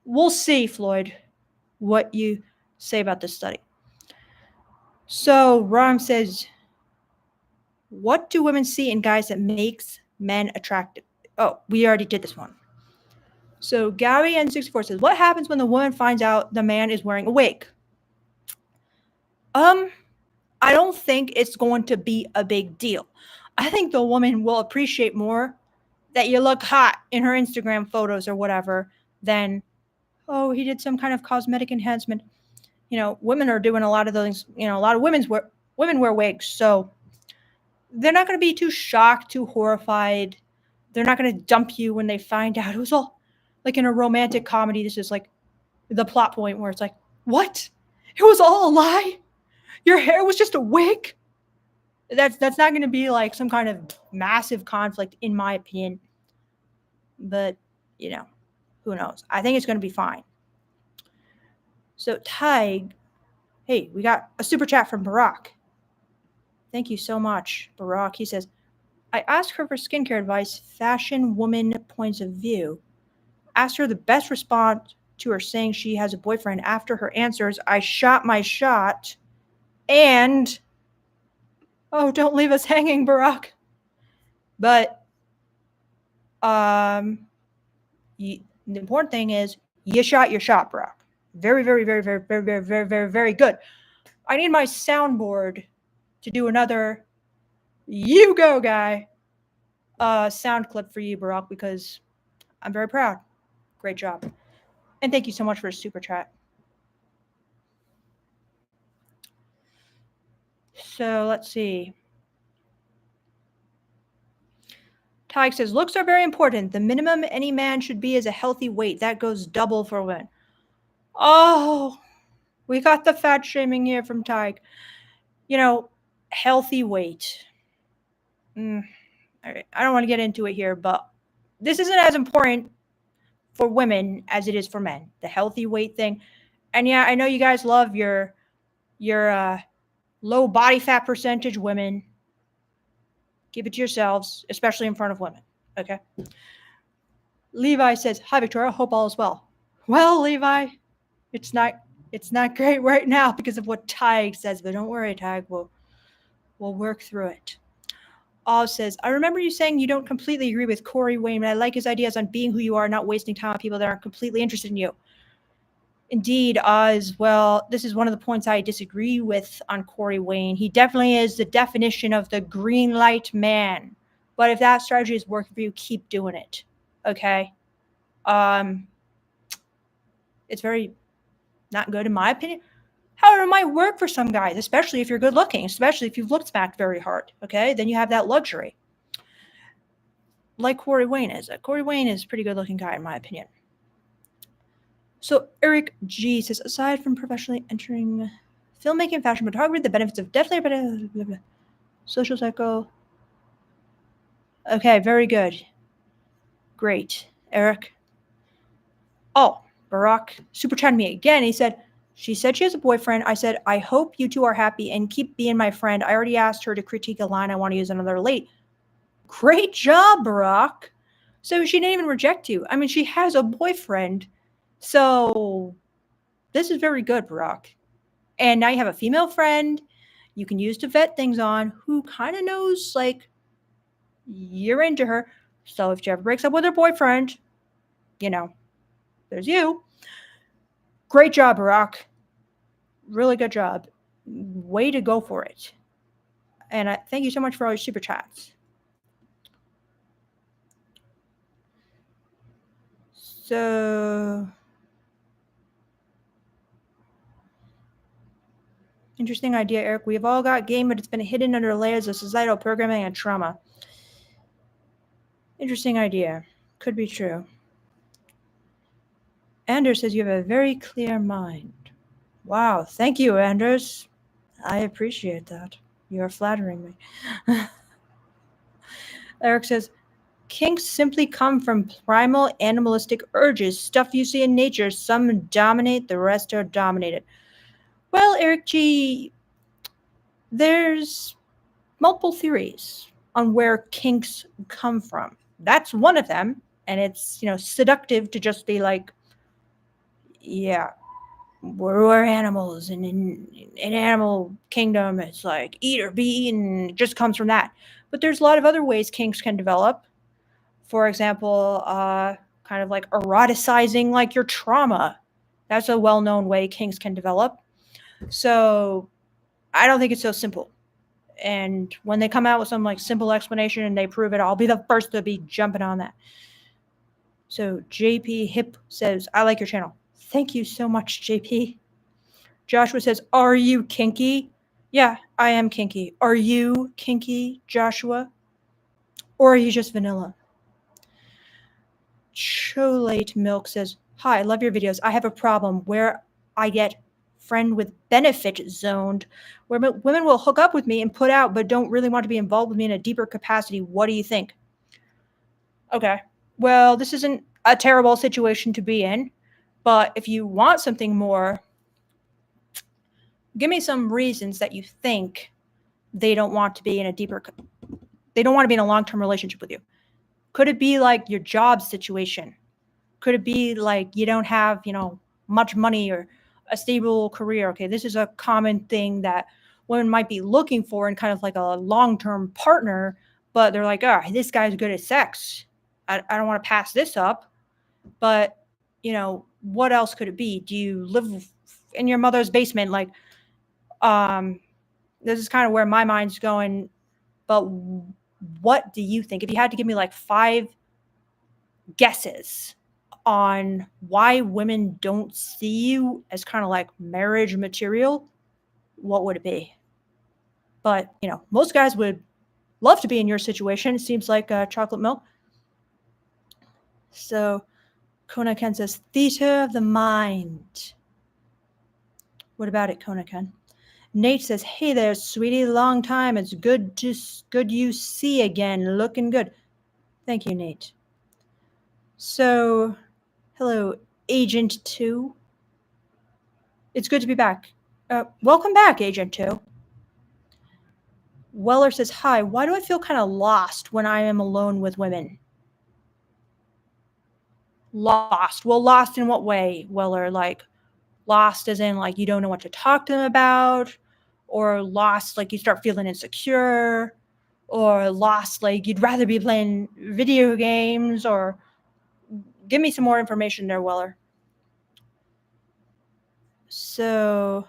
We'll see, Floyd, what you say about this study. So Ram says, what do women see in guys that makes men attractive? Oh, we already did this one. So Gabby N64 says, what happens when the woman finds out the man is wearing a wig? I don't think it's going to be a big deal. I think the woman will appreciate more that you look hot in her Instagram photos or whatever than, oh, he did some kind of cosmetic enhancement. Women are doing a lot of those things. A lot of women wear wigs, so they're not going to be too shocked, too horrified. They're not going to dump you when they find out. It was all like in a romantic comedy. This is like the plot point where it's like, what? It was all a lie? Your hair was just a wig? That's not going to be like some kind of massive conflict, in my opinion. But, who knows? I think it's going to be fine. So, Tig, hey, we got a super chat from Barack. Thank you so much, Barack. He says, I asked her for skincare advice, fashion woman points of view. Asked her the best response to her saying she has a boyfriend. After her answers, I shot my shot. And, oh, don't leave us hanging, Barack. But, the important thing is you shot your shot, Barack. Very, very, very, very, very, very, very, very, very good. I need my soundboard to do another you go, guy sound clip for you, Barack, because I'm very proud. Great job. And thank you so much for a super chat. So let's see. Tig says, looks are very important. The minimum any man should be is a healthy weight. That goes double for women. Oh, we got the fat shaming here from Tig. Healthy weight. All right. I don't want to get into it here, but this isn't as important for women as it is for men. The healthy weight thing. And yeah, I know you guys love your low body fat percentage women. Keep it to yourselves, especially in front of women. Okay. Levi says, hi, Victoria. Hope all is well. Well, Levi, it's not great right now because of what Tig says, but don't worry, Tig. We'll work through it. Oz says, I remember you saying you don't completely agree with Corey Wayne, but I like his ideas on being who you are, not wasting time on people that aren't completely interested in you. Indeed, Oz, well, this is one of the points I disagree with on Corey Wayne. He definitely is the definition of the green light man. But if that strategy is working for you, keep doing it. Okay? It's very not good in my opinion. However, it might work for some guys, especially if you're good looking, especially if you've looked smacked very hard. Okay? Then you have that luxury. Like Corey Wayne is. Corey Wayne is a pretty good looking guy in my opinion. So Eric G says, aside from professionally entering filmmaking, fashion photography, the benefits of definitely Social cycle. Okay, very good. Great. Eric. Oh, Barack super chatted me again. He said, she said she has a boyfriend. I said, I hope you two are happy and keep being my friend. I already asked her to critique a line I want to use another late. Great job, Barack. So she didn't even reject you. I mean, she has a boyfriend. So this is very good, Barack. And now you have a female friend you can use to vet things on who kind of knows, like, you're into her. So if she ever breaks up with her boyfriend, there's you. Great job, Barack. Really good job. Way to go for it. And thank you so much for all your super chats. So, interesting idea, Eric. We've all got game, but it's been hidden under layers of societal programming and trauma. Interesting idea. Could be true. Anders says you have a very clear mind. Wow, thank you, Anders. I appreciate that. You are flattering me. Eric says, kinks simply come from primal animalistic urges, stuff you see in nature. Some dominate, the rest are dominated. Well, Eric G., there's multiple theories on where kinks come from. That's one of them, and it's, seductive to just be like, yeah, we're animals, and in animal kingdom, it's like eat or be eaten. It just comes from that. But there's a lot of other ways kinks can develop. For example, kind of like eroticizing like your trauma. That's a well-known way kinks can develop. So I don't think it's so simple. And when they come out with some like simple explanation and they prove it, I'll be the first to be jumping on that. So JP Hip says, I like your channel. Thank you so much, JP. Joshua says, are you kinky? Yeah, I am kinky. Are you kinky, Joshua? Or are you just vanilla? Cholate Milk says, hi, love your videos. I have a problem where I get friend with benefit zoned, where women will hook up with me and put out, but don't really want to be involved with me in a deeper capacity. What do you think? Okay. Well, this isn't a terrible situation to be in, but if you want something more, give me some reasons that you think they don't want to be in a long-term relationship with you. Could it be like your job situation? Could it be like you don't have, much money or a stable career? Okay, this is a common thing that women might be looking for in kind of like a long-term partner, but they're like, this guy's good at sex. I don't want to pass this up. But, what else could it be? Do you live in your mother's basement? Like, this is kind of where my mind's going. But what do you think? If you had to give me like 5 guesses on why women don't see you as kind of like marriage material, what would it be? But, most guys would love to be in your situation. It seems like chocolate milk. So Kona Ken says, theater of the mind. What about it, Kona Ken? Nate says, hey there, sweetie, long time. It's good you see again. Looking good. Thank you, Nate. So, hello, Agent 2. It's good to be back. Welcome back, Agent 2. Weller says, hi, why do I feel kind of lost when I am alone with women? Lost. Well, lost in what way, Weller? Like, lost as in, like, you don't know what to talk to them about? Or lost, like, you start feeling insecure? Or lost, like, you'd rather be playing video games? Or give me some more information there, Weller. So,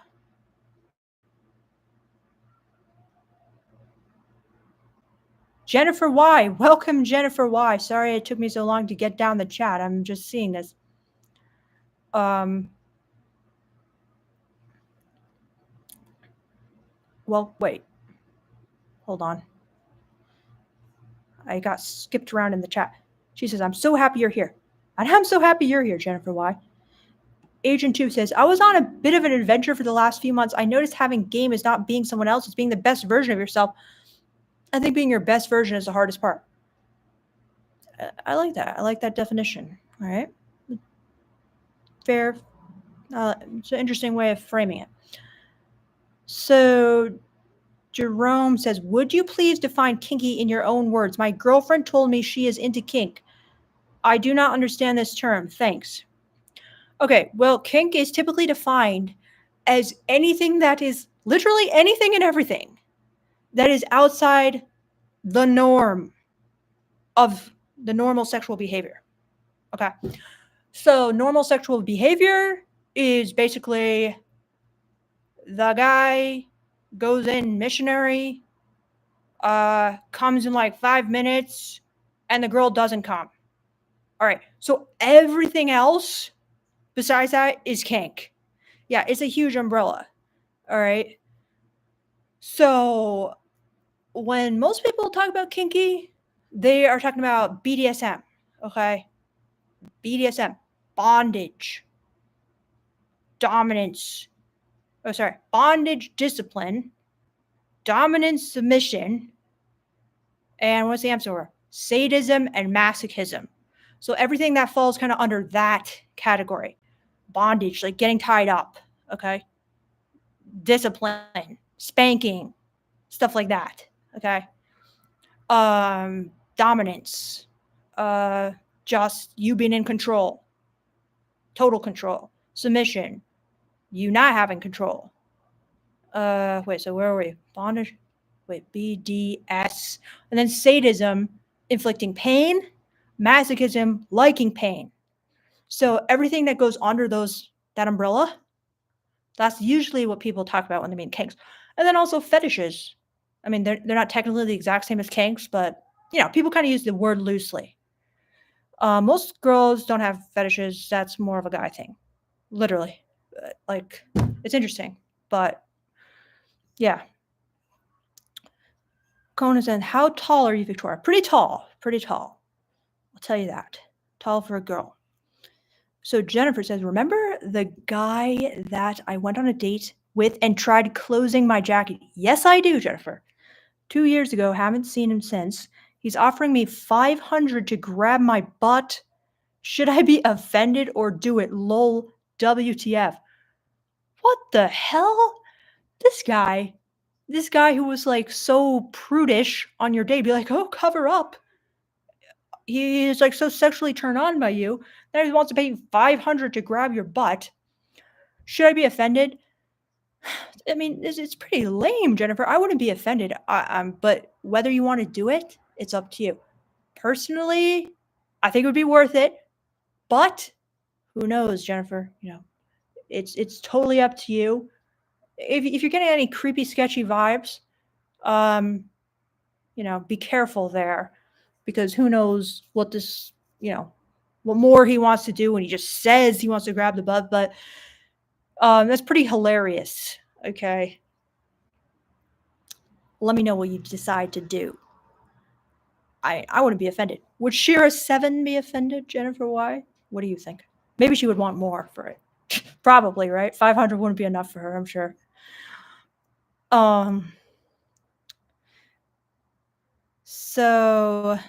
Jennifer Y. Welcome, Jennifer Y. Sorry it took me so long to get down the chat. I'm just seeing this. Well, wait. Hold on. I got skipped around in the chat. She says, I'm so happy you're here. And I'm so happy you're here, Jennifer Y. Agent 2 says, I was on a bit of an adventure for the last few months. I noticed having game is not being someone else, it's being the best version of yourself. I think being your best version is the hardest part. I like that. I like that definition. All right. Fair. It's an interesting way of framing it. So Jerome says, would you please define kinky in your own words? My girlfriend told me she is into kink. I do not understand this term. Thanks. Okay, well, kink is typically defined as anything that is literally anything and everything that is outside the norm of the normal sexual behavior. Okay. So normal sexual behavior is basically the guy goes in missionary, comes in like 5 minutes, and the girl doesn't come. All right. So everything else besides that is kink. Yeah, it's a huge umbrella. All right. So when most people talk about kinky, they are talking about BDSM. Okay. BDSM, bondage, dominance. Bondage, discipline, dominance, submission, and what's the answer for? Sadism and masochism. So everything that falls kind of under that category. Bondage, like getting tied up, okay? Discipline, spanking, stuff like that, okay? Dominance, just you being in control, total control. Submission, you not having control. Wait, so where are we? Bondage, wait, BDS. And then sadism, inflicting pain, masochism, liking pain. So everything that goes under that umbrella, that's usually what people talk about when they mean kinks. And then also fetishes. I mean, they're not technically the exact same as kinks, but people kind of use the word loosely. Most girls don't have fetishes. That's more of a guy thing, literally. Like, it's interesting, but yeah. Conan said, how tall are you, Victoria? Pretty tall. I'll tell you that. Tall for a girl. So Jennifer says, remember the guy that I went on a date with and tried closing my jacket? Yes, I do, Jennifer. 2 years ago, haven't seen him since. He's offering me $500 to grab my butt. Should I be offended or do it? Lol, WTF. What the hell? This guy who was like so prudish on your date, be like, oh, cover up. He is like so sexually turned on by you that he wants to pay you $500 to grab your butt. Should I be offended? I mean, it's pretty lame, Jennifer. I wouldn't be offended. But whether you want to do it, it's up to you. Personally, I think it would be worth it. But who knows, Jennifer? It's totally up to you. If you're getting any creepy, sketchy vibes, be careful there, because who knows what this, what more he wants to do when he just says he wants to grab the butt. But that's pretty hilarious. Okay. Let me know what you decide to do. I wouldn't be offended. Would Shira 7 be offended, Jennifer? Why? What do you think? Maybe she would want more for it. Probably, right? 500 wouldn't be enough for her, I'm sure. So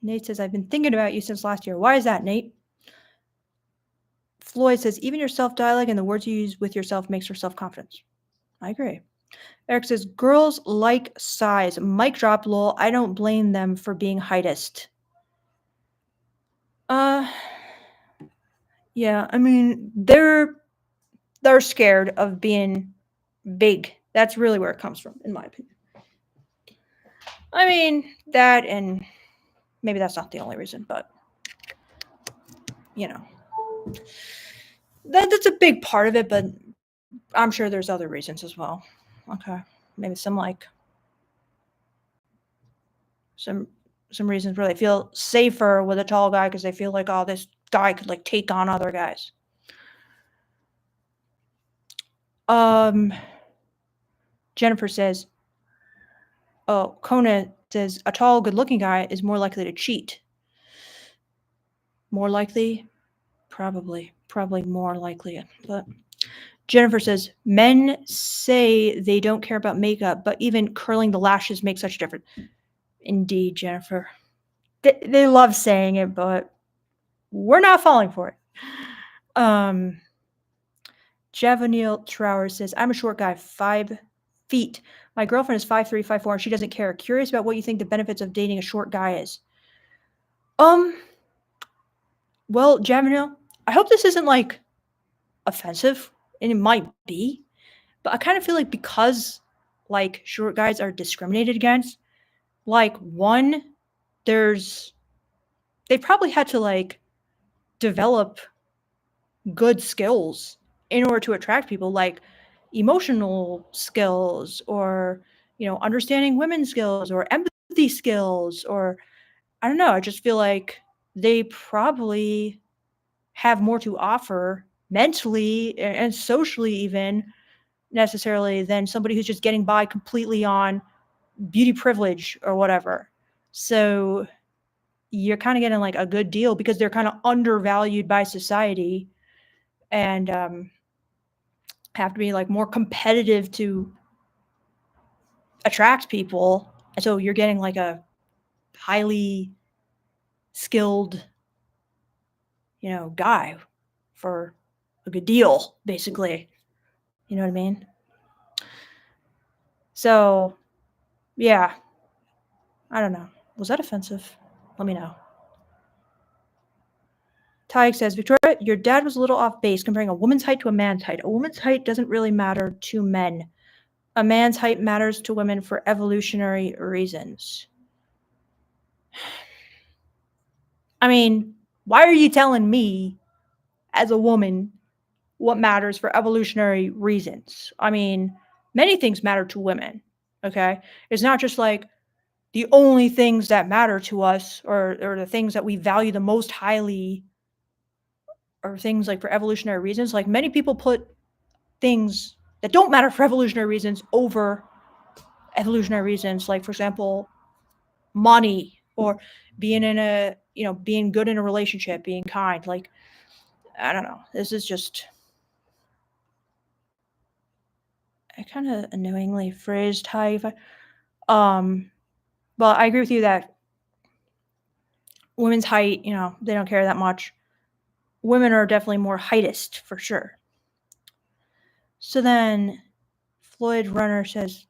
Nate says, I've been thinking about you since last year. Why is that, Nate? Floyd says, even your self-dialogue and the words you use with yourself makes for self-confidence. I agree. Eric says, girls like size. Mic drop, lol. I don't blame them for being heightist. Yeah, I mean, they're scared of being big. That's really where it comes from, in my opinion. I mean, that, and maybe that's not the only reason, but that's a big part of it, but I'm sure there's other reasons as well. Okay. Maybe some reasons where they feel safer with a tall guy because they feel like, oh, this guy could like take on other guys. Jennifer says, oh, Kona says, a tall, good-looking guy is more likely to cheat. More likely? Probably more likely. But Jennifer says, men say they don't care about makeup, but even curling the lashes makes such a difference. Indeed, Jennifer. They love saying it, but we're not falling for it. Javanil Trower says, I'm a short guy, 5 feet. My girlfriend is 5'3", 5'4", and she doesn't care. Curious about what you think the benefits of dating a short guy is. Well, Javanil, I hope this isn't like offensive, and it might be, but I kind of feel like because like short guys are discriminated against, like one, they probably had to like develop good skills in order to attract people, like emotional skills or understanding women's skills or empathy skills, or I don't know, I just feel like they probably have more to offer mentally and socially even necessarily than somebody who's just getting by completely on beauty privilege or whatever. So you're kind of getting like a good deal because they're kind of undervalued by society and have to be like more competitive to attract people. And so you're getting like a highly skilled, guy for a good deal, basically. You know what I mean? So, yeah. I don't know. Was that offensive? Let me know. Tyke says, Victoria, your dad was a little off base comparing a woman's height to a man's height. A woman's height doesn't really matter to men. A man's height matters to women for evolutionary reasons. I mean, why are you telling me, as a woman, what matters for evolutionary reasons? I mean, many things matter to women, okay? It's not just like the only things that matter to us or the things that we value the most highly or things like for evolutionary reasons. Like many people put things that don't matter for evolutionary reasons over evolutionary reasons, like for example, money or being in a being good in a relationship, being kind. Like I don't know. This is just I kind of annoyingly phrased how well, I agree with you that women's height, they don't care that much. Women are definitely more heightist for sure. So then Floyd Runner says,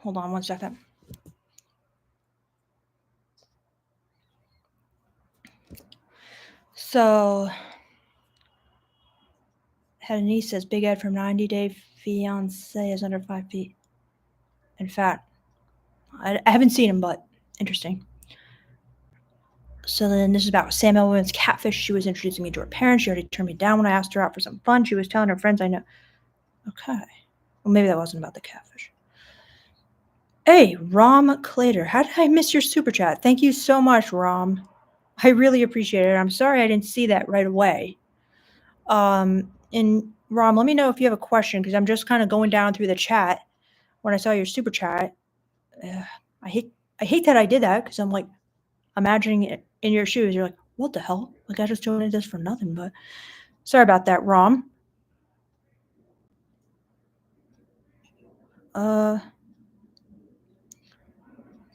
hold on one second. So had a niece says Big Ed from 90 Day Fiance is under 5 feet and fat. I haven't seen him, but interesting. So then this is about Samuel Women's catfish. She was introducing me to her parents. She already turned me down when I asked her out for some fun. She was telling her friends I know. Okay. Well, maybe that wasn't about the catfish. Hey, Rom Clater. How did I miss your super chat? Thank you so much, Rom. I really appreciate it. I'm sorry I didn't see that right away. And Rom, let me know if you have a question because I'm just kind of going down through the chat when I saw your super chat. I hate that I did that because I'm like imagining it in your shoes. You're like, what the hell? Like I just doing this for nothing. But sorry about that, Rom.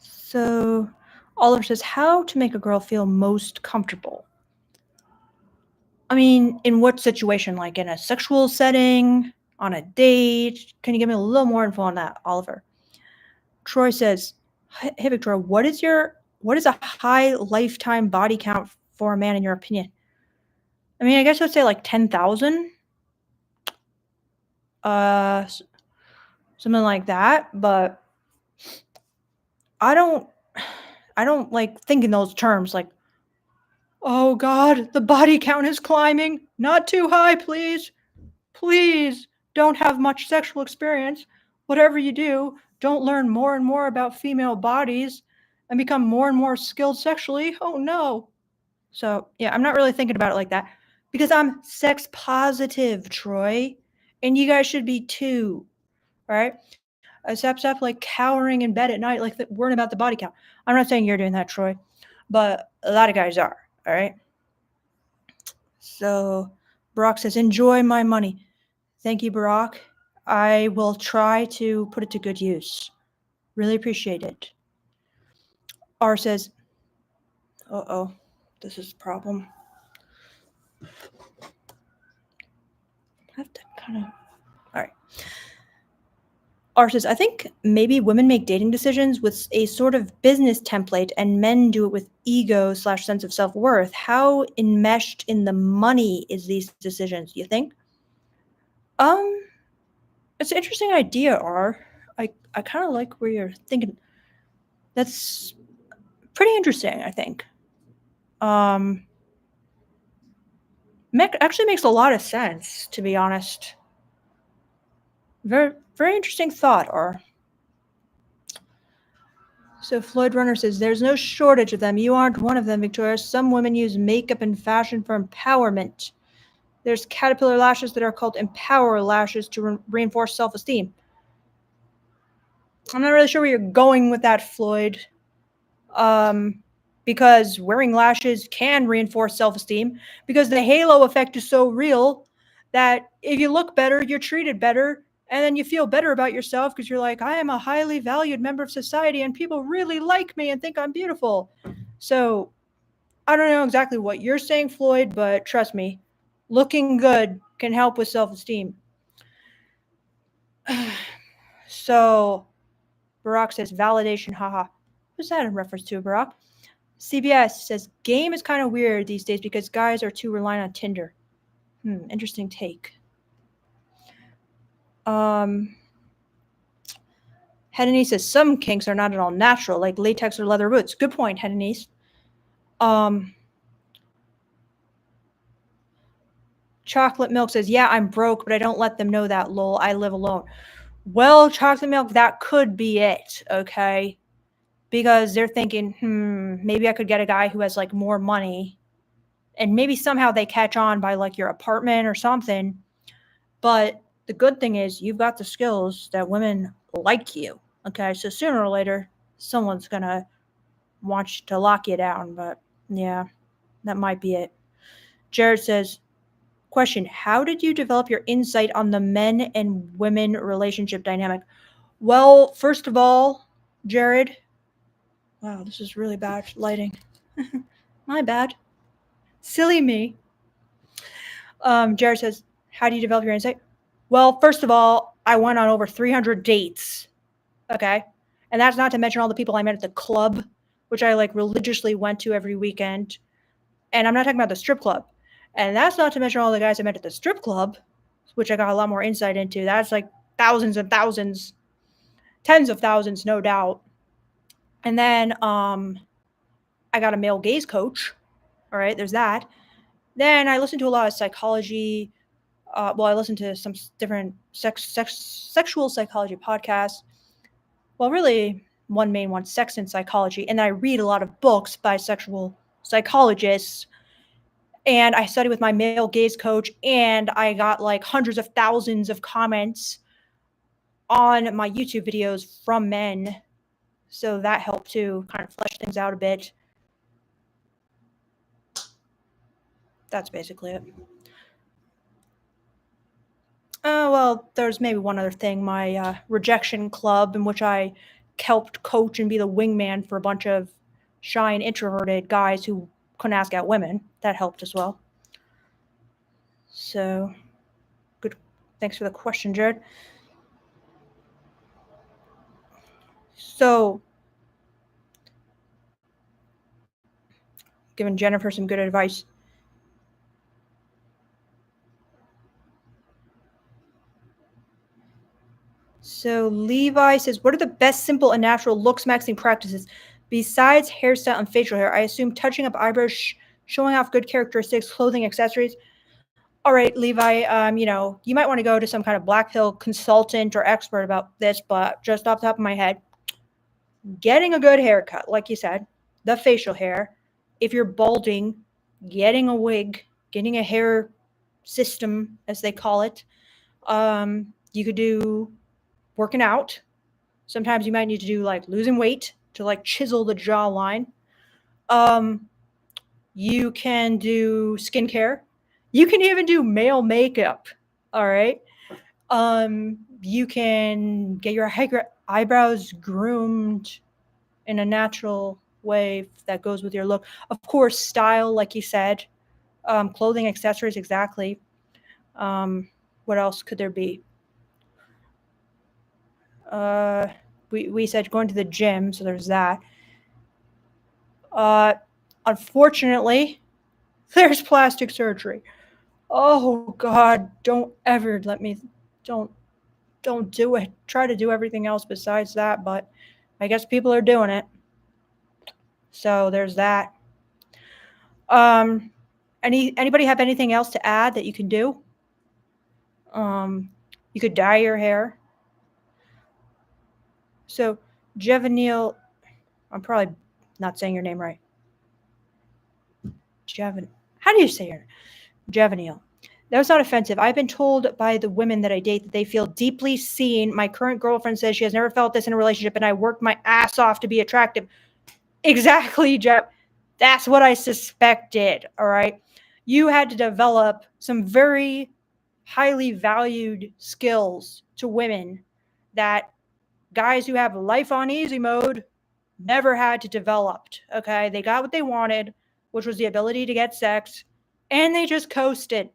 So Oliver says, how to make a girl feel most comfortable? I mean, in what situation? Like in a sexual setting, on a date? Can you give me a little more info on that, Oliver? Troy says, hey Victoria, what is a high lifetime body count for a man in your opinion? I mean, I guess I'd say like 10,000. Something like that, but I don't like think in those terms like, oh God, the body count is climbing. Not too high, please. Please don't have much sexual experience. Whatever you do, don't learn more and more about female bodies and become more and more skilled sexually. Oh no. So yeah, I'm not really thinking about it like that because I'm sex positive, Troy, and you guys should be too. All right. Stop like cowering in bed at night, like worrying about the body count. I'm not saying you're doing that, Troy, but a lot of guys are. All right. So Barack says, enjoy my money. Thank you, Barack. I will try to put it to good use. Really appreciate it. R says, uh-oh, this is a problem. I have to kind of, all right. R says, I think maybe women make dating decisions with a sort of business template and men do it with ego / sense of self-worth. How enmeshed in the money is these decisions, you think? It's an interesting idea, R. I kind of like where you're thinking. That's pretty interesting, I think. Actually makes a lot of sense, to be honest. Very, very interesting thought, R. So Floyd Runner says, there's no shortage of them. You aren't one of them, Victoria. Some women use makeup and fashion for empowerment. There's caterpillar lashes that are called empower lashes to reinforce self-esteem. I'm not really sure where you're going with that, Floyd. Because wearing lashes can reinforce self-esteem because the halo effect is so real that if you look better, you're treated better, and then you feel better about yourself because you're like, I am a highly valued member of society and people really like me and think I'm beautiful. So I don't know exactly what you're saying, Floyd, but trust me, looking good can help with self-esteem. So Barack says, validation, haha. Who's that in reference to, Barack? CBS says, game is kind of weird these days because guys are too reliant on Tinder. Interesting take. Hedonese says, some kinks are not at all natural, like latex or leather boots. Good point, Hedonese. Chocolate Milk says, yeah, I'm broke, but I don't let them know that, lol. I live alone. Well, Chocolate Milk, that could be it, okay? Because they're thinking, maybe I could get a guy who has, like, more money. And maybe somehow they catch on by, like, your apartment or something. But the good thing is you've got the skills that women like you, okay? So sooner or later, someone's going to want to lock you down. But, yeah, that might be it. Jared says, question, how did you develop your insight on the men and women relationship dynamic? Well, first of all, Jared, wow, this is really bad lighting. My bad. Silly me. Jared says, how do you develop your insight? Well, first of all, I went on over 300 dates, okay? And that's not to mention all the people I met at the club, which I, like, religiously went to every weekend. And I'm not talking about the strip club. And that's not to mention all the guys I met at the strip club, which I got a lot more insight into. That's like thousands and thousands, tens of thousands, no doubt. And then I got a male gaze coach. All right, there's that. Then I listened to a lot of psychology. I listened to some different sexual psychology podcasts. Well, really, one main one, Sex and Psychology. And I read a lot of books by sexual psychologists. And I studied with my male gaze coach, and I got like hundreds of thousands of comments on my YouTube videos from men. So that helped to kind of flesh things out a bit. That's basically it. Well, there's maybe one other thing, my rejection club, in which I helped coach and be the wingman for a bunch of shy and introverted guys who couldn't ask out women. That helped as well. So, good. Thanks for the question, Jared. So, giving Jennifer some good advice. So Levi says, what are the best simple and natural looks maxing practices besides hairstyle and facial hair? I assume touching up eyebrows, showing off good characteristics, clothing, accessories. All right, Levi, you might want to go to some kind of black pill consultant or expert about this, but just off the top of my head, getting a good haircut, like you said, the facial hair. If you're balding, getting a wig, getting a hair system, as they call it. You could do working out. Sometimes you might need to do like losing weight to like chisel the jawline. You can do skincare. You can even do male makeup. All right. You can get your eyebrows groomed in a natural way that goes with your look. Of course, style, like you said, clothing, accessories, exactly. What else could there be? We said going to the gym, so there's that. Unfortunately, there's plastic surgery. Oh God, don't ever don't don't do it. Try to do everything else besides that, but I guess people are doing it. So there's that. Um, anybody have anything else to add that you can do? You could dye your hair. So Jevanil, I'm probably not saying your name right. How do you say your name? Jevanil. That was not offensive. I've been told by the women that I date that they feel deeply seen. My current girlfriend says she has never felt this in a relationship, and I worked my ass off to be attractive. Exactly, Jeff. That's what I suspected. All right. You had to develop some very highly valued skills to women that guys who have life on easy mode never had to develop. Okay. They got what they wanted, which was the ability to get sex, and they just coasted.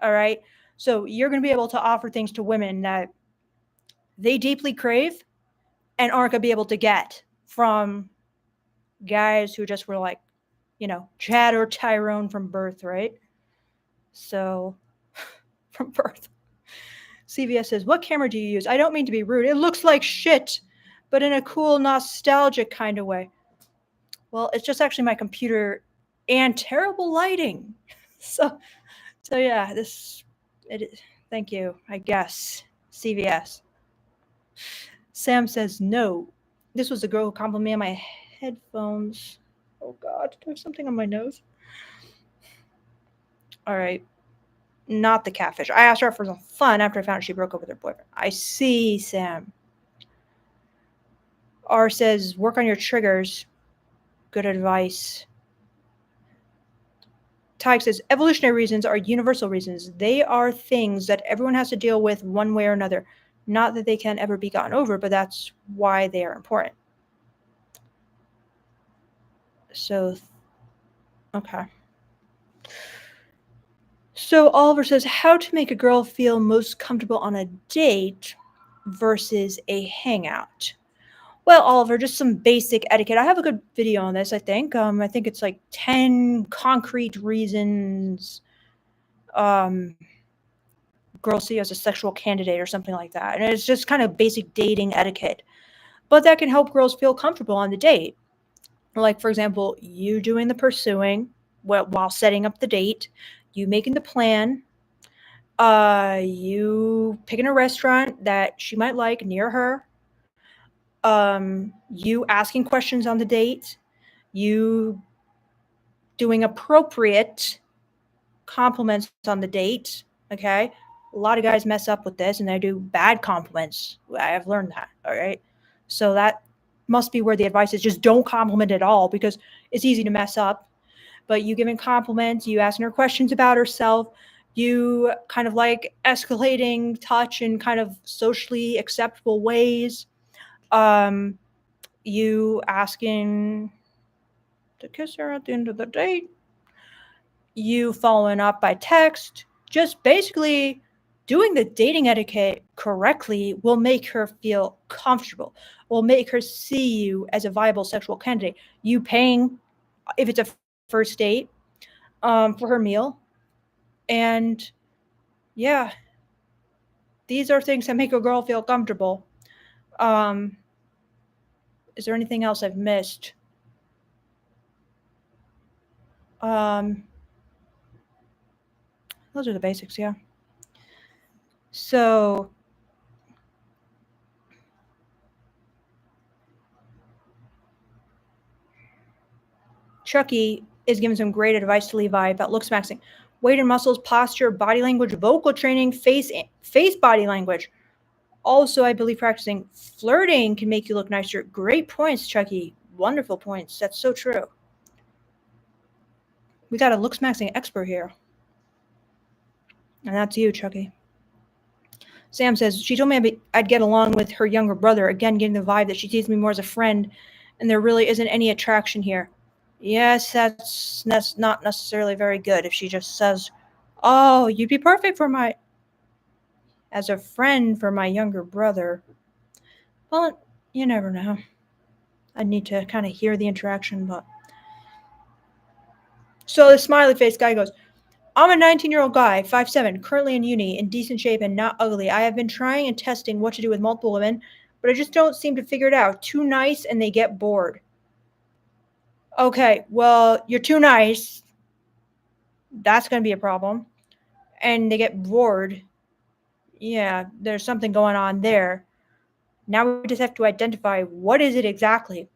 All right. So you're going to be able to offer things to women that they deeply crave and aren't going to be able to get from guys who just were like, Chad or Tyrone from birth, right? So, from birth. CVS says, what camera do you use? I don't mean to be rude. It looks like shit, but in a cool, nostalgic kind of way. Well, it's just actually my computer and terrible lighting. So yeah, thank you, I guess. CVS. Sam says, no. This was a girl who complimented me on my headphones. Oh, God. Do I have something on my nose? All right. Not the catfish. I asked her for some fun after I found out she broke up with her boyfriend. I see, Sam. R says, work on your triggers. Good advice. Tyke says, evolutionary reasons are universal reasons. They are things that everyone has to deal with one way or another. Not that they can ever be gotten over, but that's why they are important. So, okay. So Oliver says, how to make a girl feel most comfortable on a date versus a hangout. Well, Oliver, just some basic etiquette. I have a good video on this, I think. I think it's like 10 concrete reasons girls see you as a sexual candidate or something like that. And it's just kind of basic dating etiquette. But that can help girls feel comfortable on the date. Like, for example, you doing the pursuing while setting up the date, you making the plan, you picking a restaurant that she might like near her, you asking questions on the date, you doing appropriate compliments on the date. Okay. A lot of guys mess up with this and they do bad compliments. I've learned that. All right. So that must be where the advice is, just don't compliment at all, because it's easy to mess up. But you giving compliments, you asking her questions about herself, you kind of like escalating touch in kind of socially acceptable ways. You asking to kiss her at the end of the date, you following up by text, just basically doing the dating etiquette correctly will make her feel comfortable, will make her see you as a viable sexual candidate. You paying, if it's a first date, for her meal. And yeah, these are things that make a girl feel comfortable. Is there anything else I've missed? Those are the basics, yeah. So Chucky is giving some great advice to Levi about looks maxing. Weight and muscles, posture, body language, vocal training, face body language. Also, I believe practicing flirting can make you look nicer. Great points, Chucky. Wonderful points. That's so true. We got a looks maxing expert here. And that's you, Chucky. Sam says, she told me I'd get along with her younger brother, again getting the vibe that she sees me more as a friend, and there really isn't any attraction here. Yes, that's not necessarily very good if she just says, oh, you'd be perfect for as a friend for my younger brother. Well, you never know. I'd need to kind of hear the interaction, but... So the smiley face guy goes, I'm a 19-year-old guy, 5'7", currently in uni, in decent shape and not ugly. I have been trying and testing what to do with multiple women, but I just don't seem to figure it out. Too nice and they get bored. Okay, well, you're too nice. That's going to be a problem. And they get bored. Yeah, there's something going on there. Now we just have to identify what is it exactly.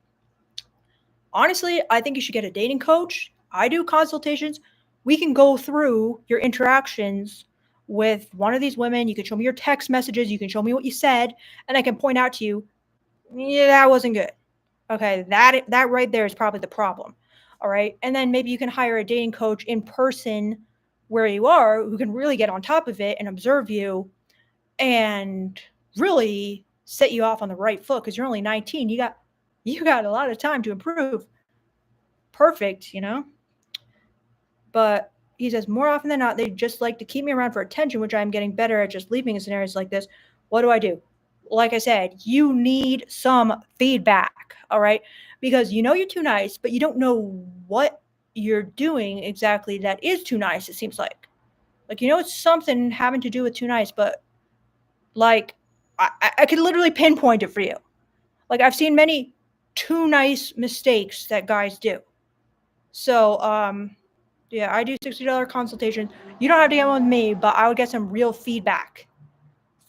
Honestly, I think you should get a dating coach. I do consultations. We can go through your interactions with one of these women. You can show me your text messages. You can show me what you said, and I can point out to you, yeah, that wasn't good. Okay, that right there is probably the problem. All right, and then maybe you can hire a dating coach in person where you are, who can really get on top of it and observe you, and really set you off on the right foot because you're only 19. You got a lot of time to improve. Perfect, But he says, more often than not, they just like to keep me around for attention, which I'm getting better at just leaving in scenarios like this. What do I do? Like I said, you need some feedback, all right? Because you're too nice, but you don't know what you're doing exactly that is too nice, it seems like. Like, it's something having to do with too nice, but, like, I could literally pinpoint it for you. Like, I've seen many too nice mistakes that guys do. So, yeah, I do $60 consultation. You don't have to get one with me, but I would get some real feedback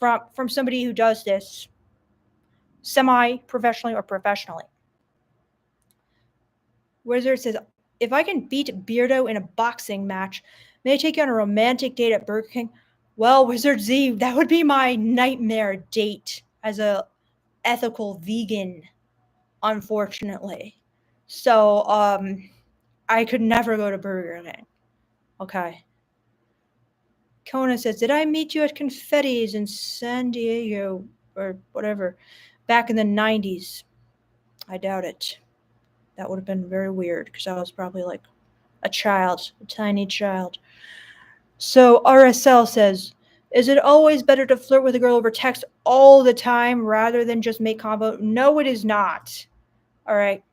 from somebody who does this semi-professionally or professionally. Wizard says, if I can beat Beardo in a boxing match, may I take you on a romantic date at Burger King? Well, Wizard Z, that would be my nightmare date as a ethical vegan, unfortunately. So, I could never go to Burger King. Okay. Kona says, did I meet you at Confetti's in San Diego or whatever back in the 90s? I doubt it. That would have been very weird because I was probably like a child, a tiny child. So RSL says, is it always better to flirt with a girl over text all the time rather than just make combo? No, it is not. All right.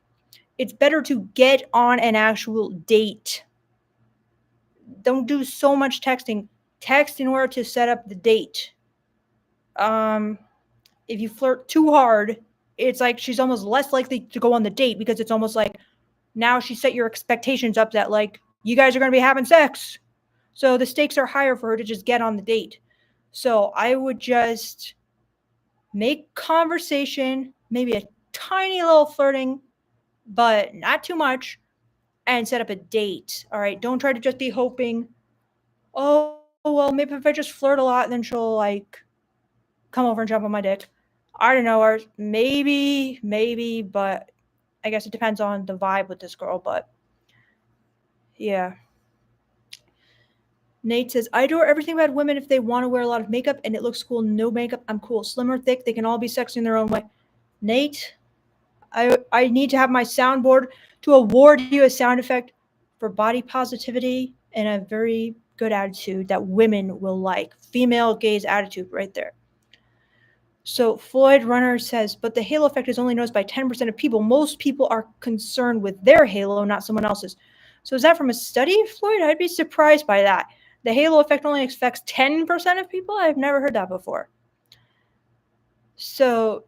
It's better to get on an actual date. Don't do so much texting. Text in order to set up the date. If you flirt too hard, it's like she's almost less likely to go on the date because it's almost like now she set your expectations up that like you guys are going to be having sex. So the stakes are higher for her to just get on the date. So I would just make conversation, maybe a tiny little flirting, but not too much, and set up a date. All right. Don't try to just be hoping, oh, well, maybe if I just flirt a lot, then she'll like come over and jump on my dick. I don't know, or maybe, but I guess it depends on the vibe with this girl, but yeah. Nate says, I adore everything about women if they want to wear a lot of makeup and it looks cool. No makeup, I'm cool. Slim or thick, they can all be sexy in their own way. Nate, I need to have my soundboard to award you a sound effect for body positivity and a very good attitude that women will like. Female gaze attitude right there. So Floyd Runner says, but the halo effect is only noticed by 10% of people. Most people are concerned with their halo, not someone else's. So is that from a study, Floyd? I'd be surprised by that. The halo effect only affects 10% of people? I've never heard that before. So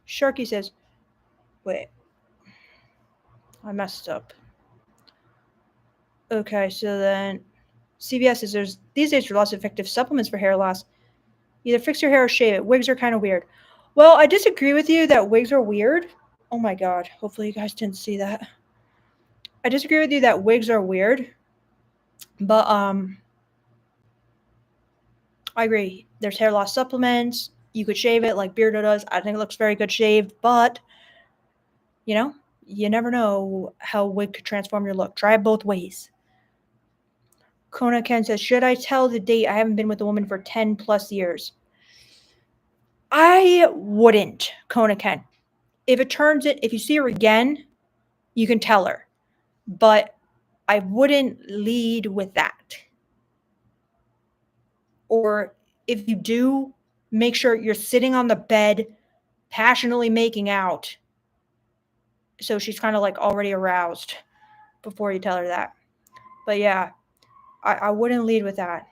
Sharky says, wait, I messed up. Okay, so then CVS says there's these days for lots of effective supplements for hair loss. Either fix your hair or shave it. Wigs are kind of weird. Well, I disagree with you that wigs are weird. Oh my god. Hopefully you guys didn't see that. I disagree with you that wigs are weird. But I agree. There's hair loss supplements. You could shave it like Beardo does. I think it looks very good shaved, but you never know how a wig could transform your look. Try it both ways. Kona Ken says, should I tell the date I haven't been with a woman for 10 plus years? I wouldn't, Kona Ken. If you see her again, you can tell her. But I wouldn't lead with that. Or if you do, make sure you're sitting on the bed, passionately making out. So she's kind of like already aroused before you tell her that. But yeah, I wouldn't lead with that.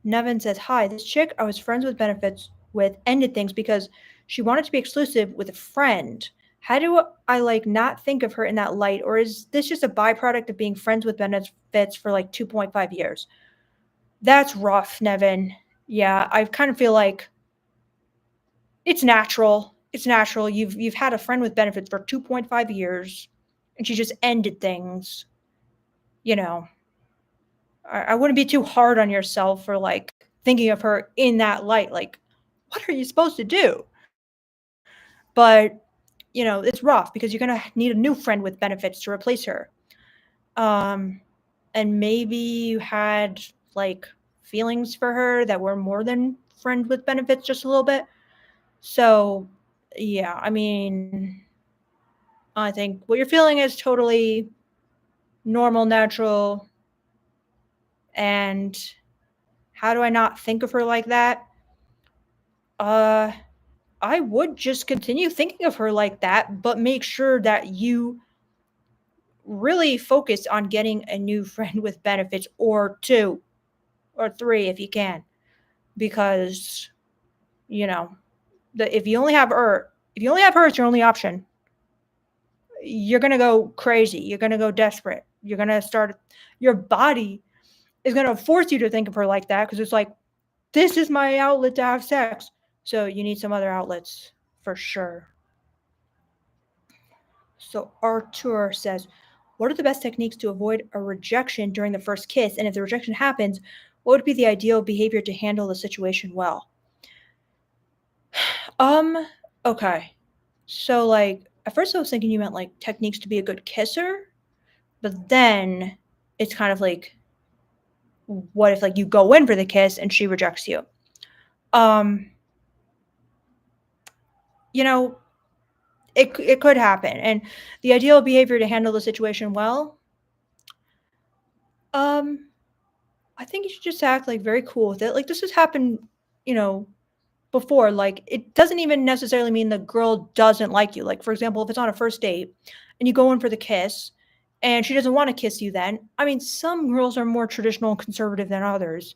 Nevin says, hi, this chick I was friends with benefits with ended things because she wanted to be exclusive with a friend. How do I not think of her in that light? Or is this just a byproduct of being friends with benefits for 2.5 years? That's rough, Nevin. Yeah, I kind of feel like it's natural. It's natural. You've had a friend with benefits for 2.5 years and she just ended things. You know, I wouldn't be too hard on yourself for thinking of her in that light. What are you supposed to do? But it's rough because you're gonna need a new friend with benefits to replace her. And maybe you had feelings for her that were more than friend with benefits, just a little bit. So yeah, I mean, I think what you're feeling is totally normal, natural. And how do I not think of her like that? I would just continue thinking of her like that, but make sure that you really focus on getting a new friend with benefits, or 2 or 3 if you can. Because, if you only have her as your only option, you're going to go crazy. You're going to go desperate. You're going to start, your body is going to force you to think of her like that because it's like, this is my outlet to have sex. So you need some other outlets for sure. So Artur says, what are the best techniques to avoid a rejection during the first kiss? And if the rejection happens, what would be the ideal behavior to handle the situation well? Okay. So at first I was thinking you meant techniques to be a good kisser, but then it's kind of what if you go in for the kiss and she rejects you? You know, it could happen. And the ideal behavior to handle the situation well, I think you should just act very cool with it. This has happened, before. It doesn't even necessarily mean the girl doesn't like you. For example, if it's on a first date and you go in for the kiss and she doesn't want to kiss you then, I mean, some girls are more traditional and conservative than others.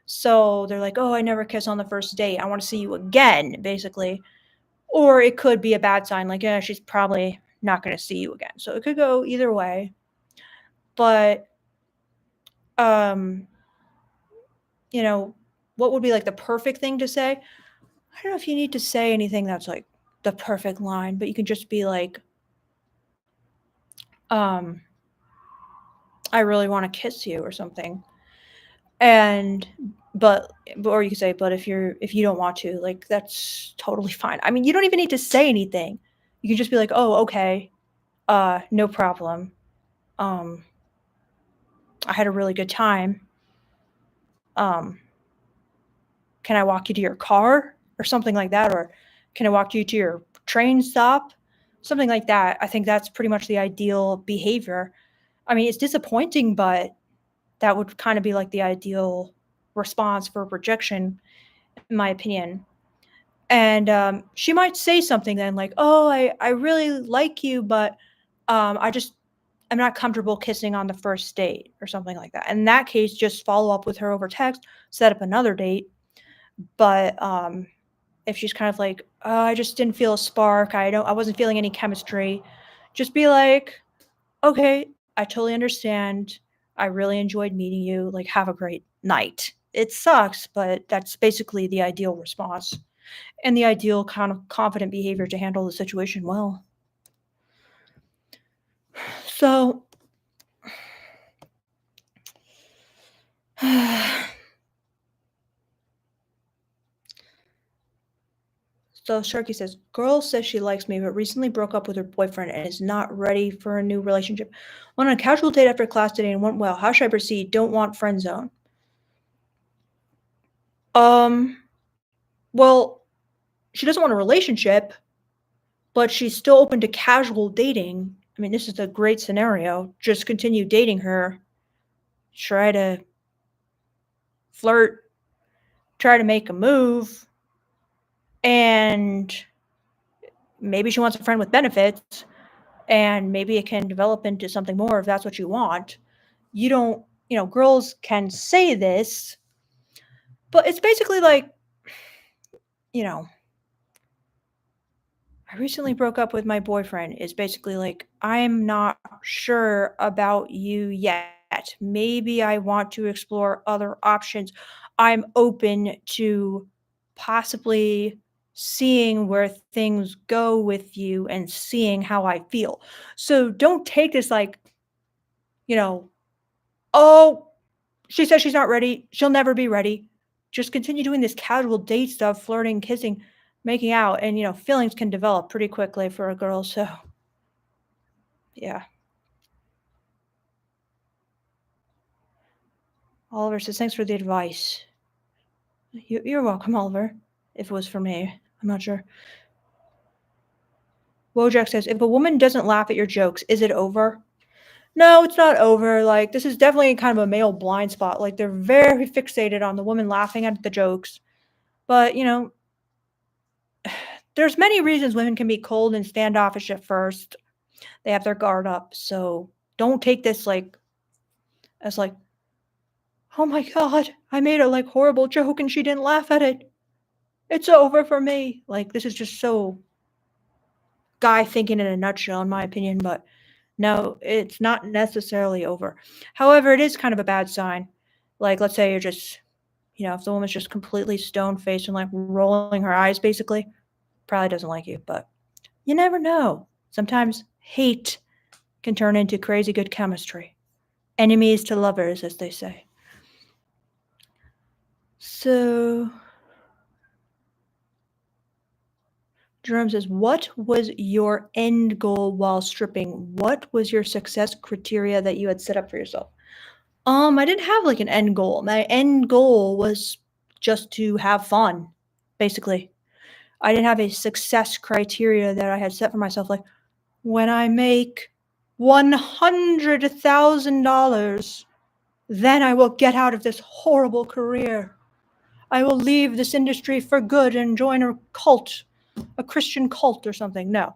So they're like, oh, I never kiss on the first date. I want to see you again, basically. Or it could be a bad sign, yeah, she's probably not going to see you again. So it could go either way. But, um, what would be the perfect thing to say? I don't know if you need to say anything that's the perfect line, but you can just be I really want to kiss you or something. And or you can say, but if you don't want to, that's totally fine. I mean, you don't even need to say anything. You can just be like, oh, okay, no problem. I had a really good time. Can I walk you to your car or something like that? Or can I walk you to your train stop? Something like that. I think that's pretty much the ideal behavior. I mean, it's disappointing, but that would kind of be the ideal response for rejection, in my opinion. And she might say something then oh, I really like you, but I'm not comfortable kissing on the first date or something like that. In that case, just follow up with her over text, set up another date. But if she's kind of oh, I just didn't feel a spark, I wasn't feeling any chemistry, just be like, okay, I totally understand. I really enjoyed meeting you. Have a great night. It sucks, but that's basically the ideal response and the ideal kind of confident behavior to handle the situation well. So, So Sharky says, girl says she likes me, but recently broke up with her boyfriend and is not ready for a new relationship. Went on a casual date after class today and went well. How should I proceed? Don't want friend zone. Well, she doesn't want a relationship, but she's still open to casual dating. I mean, this is a great scenario. Just continue dating her. Try to flirt, try to make a move, and maybe she wants a friend with benefits, and maybe it can develop into something more if that's what you want. You don't, girls can say this, but it's basically like, I recently broke up with my boyfriend is basically like, I'm not sure about you yet. Maybe I want to explore other options. I'm open to possibly seeing where things go with you and seeing how I feel. So don't take this like, oh, she says she's not ready. She'll never be ready. Just continue doing this casual date stuff, flirting, kissing, making out, and feelings can develop pretty quickly for a girl. So, yeah. Oliver says, thanks for the advice. You're welcome, Oliver. If it was for me, I'm not sure. Wojak says, if a woman doesn't laugh at your jokes, is it over? No, it's not over. Like, this is definitely kind of a male blind spot. Like, they're very fixated on the woman laughing at the jokes. But, there's many reasons women can be cold and standoffish at first. They have their guard up. So don't take this as like, oh my God, I made a horrible joke and she didn't laugh at it. It's over for me. Like, this is just so guy thinking in a nutshell, in my opinion. But no, it's not necessarily over. However, it is kind of a bad sign. Like, let's say you're just, if the woman's just completely stone faced and rolling her eyes, basically, probably doesn't like you. But you never know. Sometimes hate can turn into crazy good chemistry. Enemies to lovers, as they say. So, Jerome says, what was your end goal while stripping? What was your success criteria that you had set up for yourself? I didn't have an end goal. My end goal was just to have fun, basically. I didn't have a success criteria that I had set for myself. Like, when I make $100,000, then I will get out of this horrible career. I will leave this industry for good and join a cult, a Christian cult or something. No,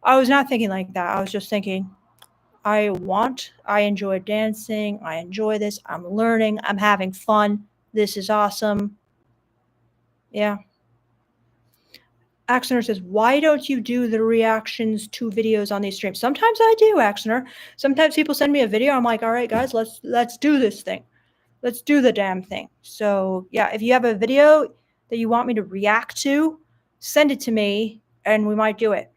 I was not thinking like that. I was just thinking, I enjoy dancing. I enjoy this. I'm learning. I'm having fun. This is awesome. Yeah. Axner says, why don't you do the reactions to videos on these streams? Sometimes I do, Axner. Sometimes people send me a video. I'm like, all right, guys, let's do this thing. Let's do the damn thing. So, yeah, if you have a video that you want me to react to, send it to me, and we might do it.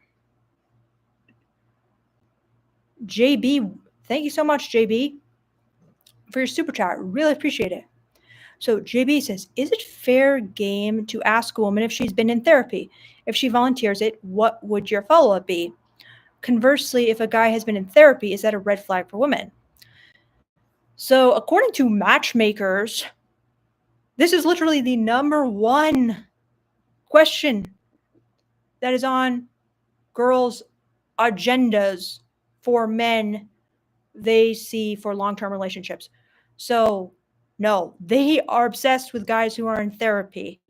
JB, thank you so much, JB, for your super chat. Really appreciate it. So, JB says, is it fair game to ask a woman if she's been in therapy? If she volunteers it, what would your follow-up be? Conversely, if a guy has been in therapy, is that a red flag for women? So, according to matchmakers, this is literally the number one question that is on girls' agendas for men they see for long-term relationships. So, no, they are obsessed with guys who are in therapy.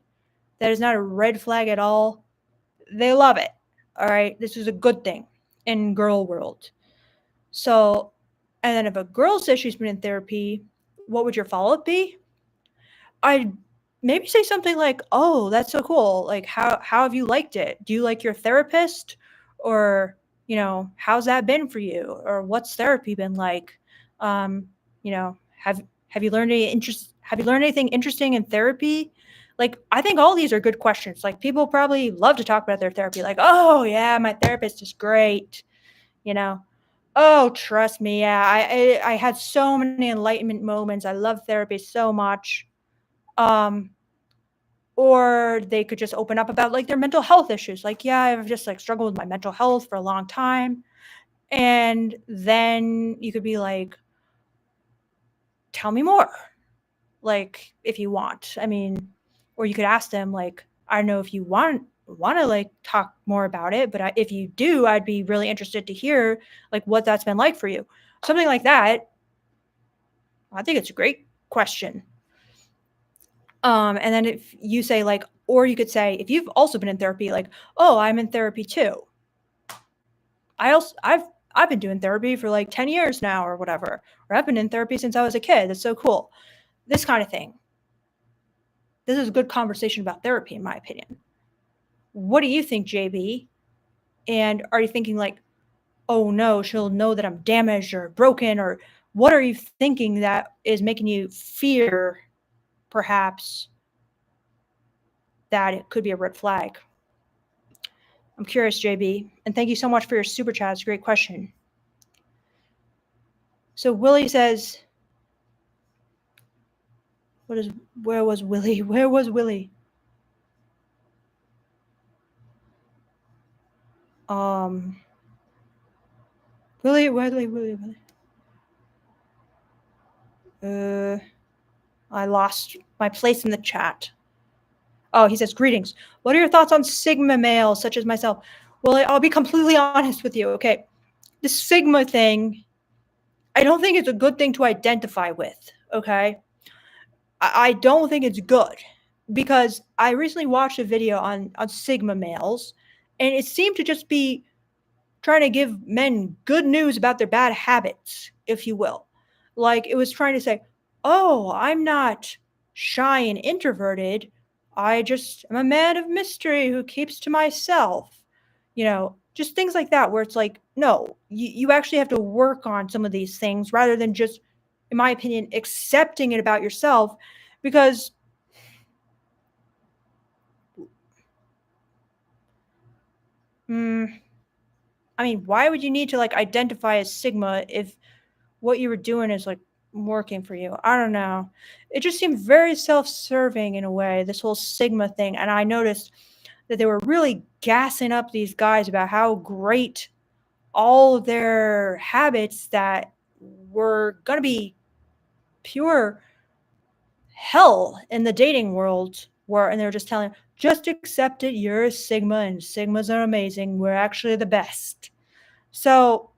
That is not a red flag at all. They love it. All right, this is a good thing in girl world. So, and then if a girl says she's been in therapy, what would your follow-up be? I'd maybe say something like, "Oh, that's so cool. Like, how have you liked it? Do you like your therapist? Or, how's that been for you? Or what's therapy been like? Have you learned have you learned anything interesting in therapy?" Like, I think all these are good questions. Like, people probably love to talk about their therapy. Like, "Oh, yeah, my therapist is great." You know, "Oh, trust me, yeah, I had so many enlightenment moments. I love therapy so much." Um, Or they could just open up about like their mental health issues. Like, yeah, I've just like struggled with my mental health for a long time. And then you could be like, tell me more. Like, if you want. I mean, or you could ask them like, I don't know if you want to like talk more about it, but if you do, I'd be really interested to hear like what that's been like for you. Something like that. I think it's a great question. And then if you say like, or you could say, if you've also been in therapy, like, oh, I'm in therapy too. I've been doing therapy for like 10 years now or whatever. Or I've been in therapy since I was a kid. That's so cool. This kind of thing. This is a good conversation about therapy, in my opinion. What do you think, JB? And are you thinking like, oh no, she'll know that I'm damaged or broken? Or what are you thinking that is making you fear, perhaps, that it could be a red flag? I'm curious, JB. And thank you so much for your super chat. It's a great question. So Willie says, where was Willie? Where was Willie? Willie. I lost my place in the chat. Oh, he says, greetings. What are your thoughts on Sigma males such as myself? Well, I'll be completely honest with you. Okay. The Sigma thing, I don't think it's a good thing to identify with. Okay. I don't think it's good because I recently watched a video on Sigma males and it seemed to just be trying to give men good news about their bad habits, if you will. Like it was trying to say, oh, I'm not shy and introverted. I just am a man of mystery who keeps to myself. You know, just things like that, where it's like, no, you actually have to work on some of these things rather than just, in my opinion, accepting it about yourself. Because I mean, why would you need to like identify as Sigma if what you were doing is like working for you? I don't know. It just seemed very self-serving in a way, this whole Sigma thing. And I noticed that they were really gassing up these guys about how great all of their habits that were going to be pure hell in the dating world were. And they were just telling, just accept it. You're a Sigma and Sigmas are amazing. We're actually the best. So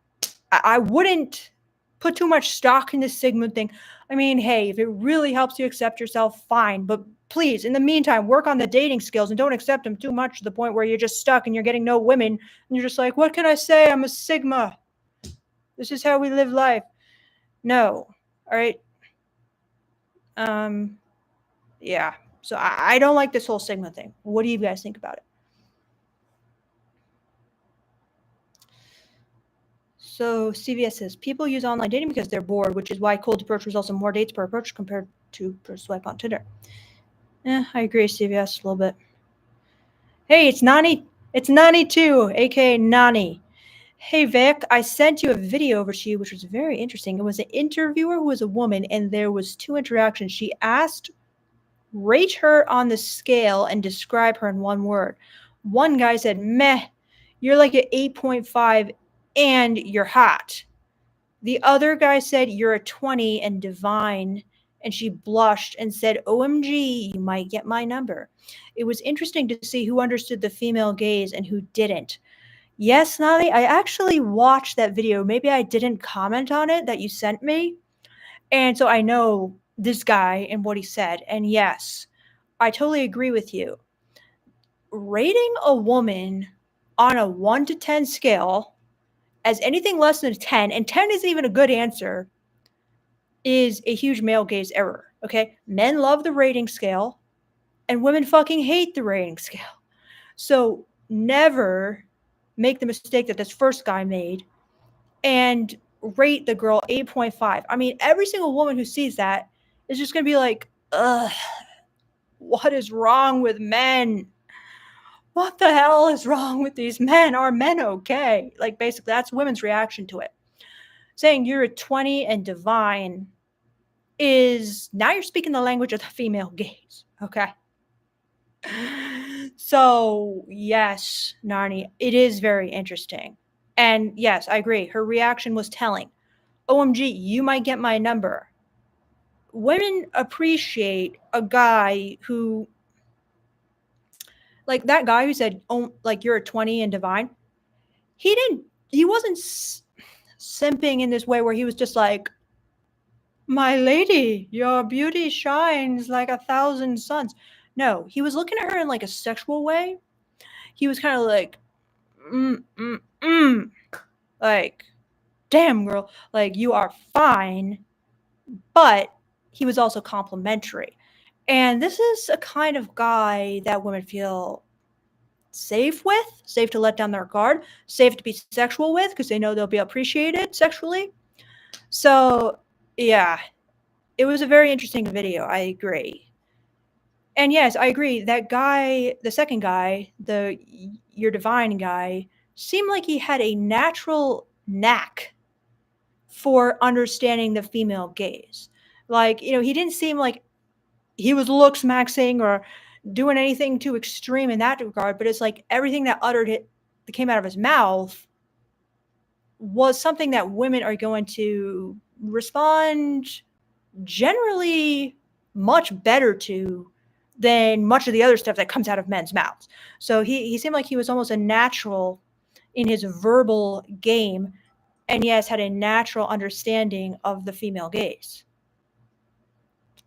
I wouldn't put too much stock in this Sigma thing. I mean, hey, if it really helps you accept yourself, fine. But please, in the meantime, work on the dating skills and don't accept them too much to the point where you're just stuck and you're getting no women. And you're just like, what can I say? I'm a Sigma. This is how we live life. No. All right. Yeah. So I don't like this whole Sigma thing. What do you guys think about it? So CVS says people use online dating because they're bored, which is why cold approach results in more dates per approach compared to per swipe on Tinder. I agree, CVS, a little bit. Hey, it's Nani. It's Nani too, aka Nani. Hey Vic, I sent you a video over to you, which was very interesting. It was an interviewer who was a woman, and there was 2 interactions. She asked, rate her on the scale and describe her in one word. One guy said, meh, you're like an 8.5 and you're hot. The other guy said, you're a 20 and divine. And she blushed and said, OMG, you might get my number. It was interesting to see who understood the female gaze and who didn't. Yes, Nali, I actually watched that video. Maybe I didn't comment on it that you sent me. And so I know this guy and what he said. And yes, I totally agree with you. Rating a woman on a 1 to 10 scale as anything less than a 10, and 10 isn't even a good answer, is a huge male gaze error. Okay? Men love the rating scale, and women fucking hate the rating scale. So never make the mistake that this first guy made and rate the girl 8.5. I mean, every single woman who sees that is just going to be like, ugh, what is wrong with men? What the hell is wrong with these men? Are men okay? Like, basically, that's women's reaction to it. Saying you're a 20 and divine is now you're speaking the language of the female gaze. Okay. So, yes, Narni, it is very interesting. And yes, I agree. Her reaction was telling. OMG, you might get my number. Women appreciate a guy who, like that guy who said, oh, like you're a 20 and divine. He wasn't simping in this way where he was just like, my lady, your beauty shines like 1,000 suns. No, he was looking at her in like a sexual way. He was kind of like, like, damn, girl, like you are fine. But he was also complimentary. And this is a kind of guy that women feel safe with, safe to let down their guard, safe to be sexual with because they know they'll be appreciated sexually. So, yeah, it was a very interesting video. I agree. And yes, I agree. That guy, the second guy, the your divine guy, seemed like he had a natural knack for understanding the female gaze. Like, he didn't seem like he was looks maxing or doing anything too extreme in that regard, but it's like everything that came out of his mouth was something that women are going to respond generally much better to than much of the other stuff that comes out of men's mouths. So he seemed like he was almost a natural in his verbal game, and yes, had a natural understanding of the female gaze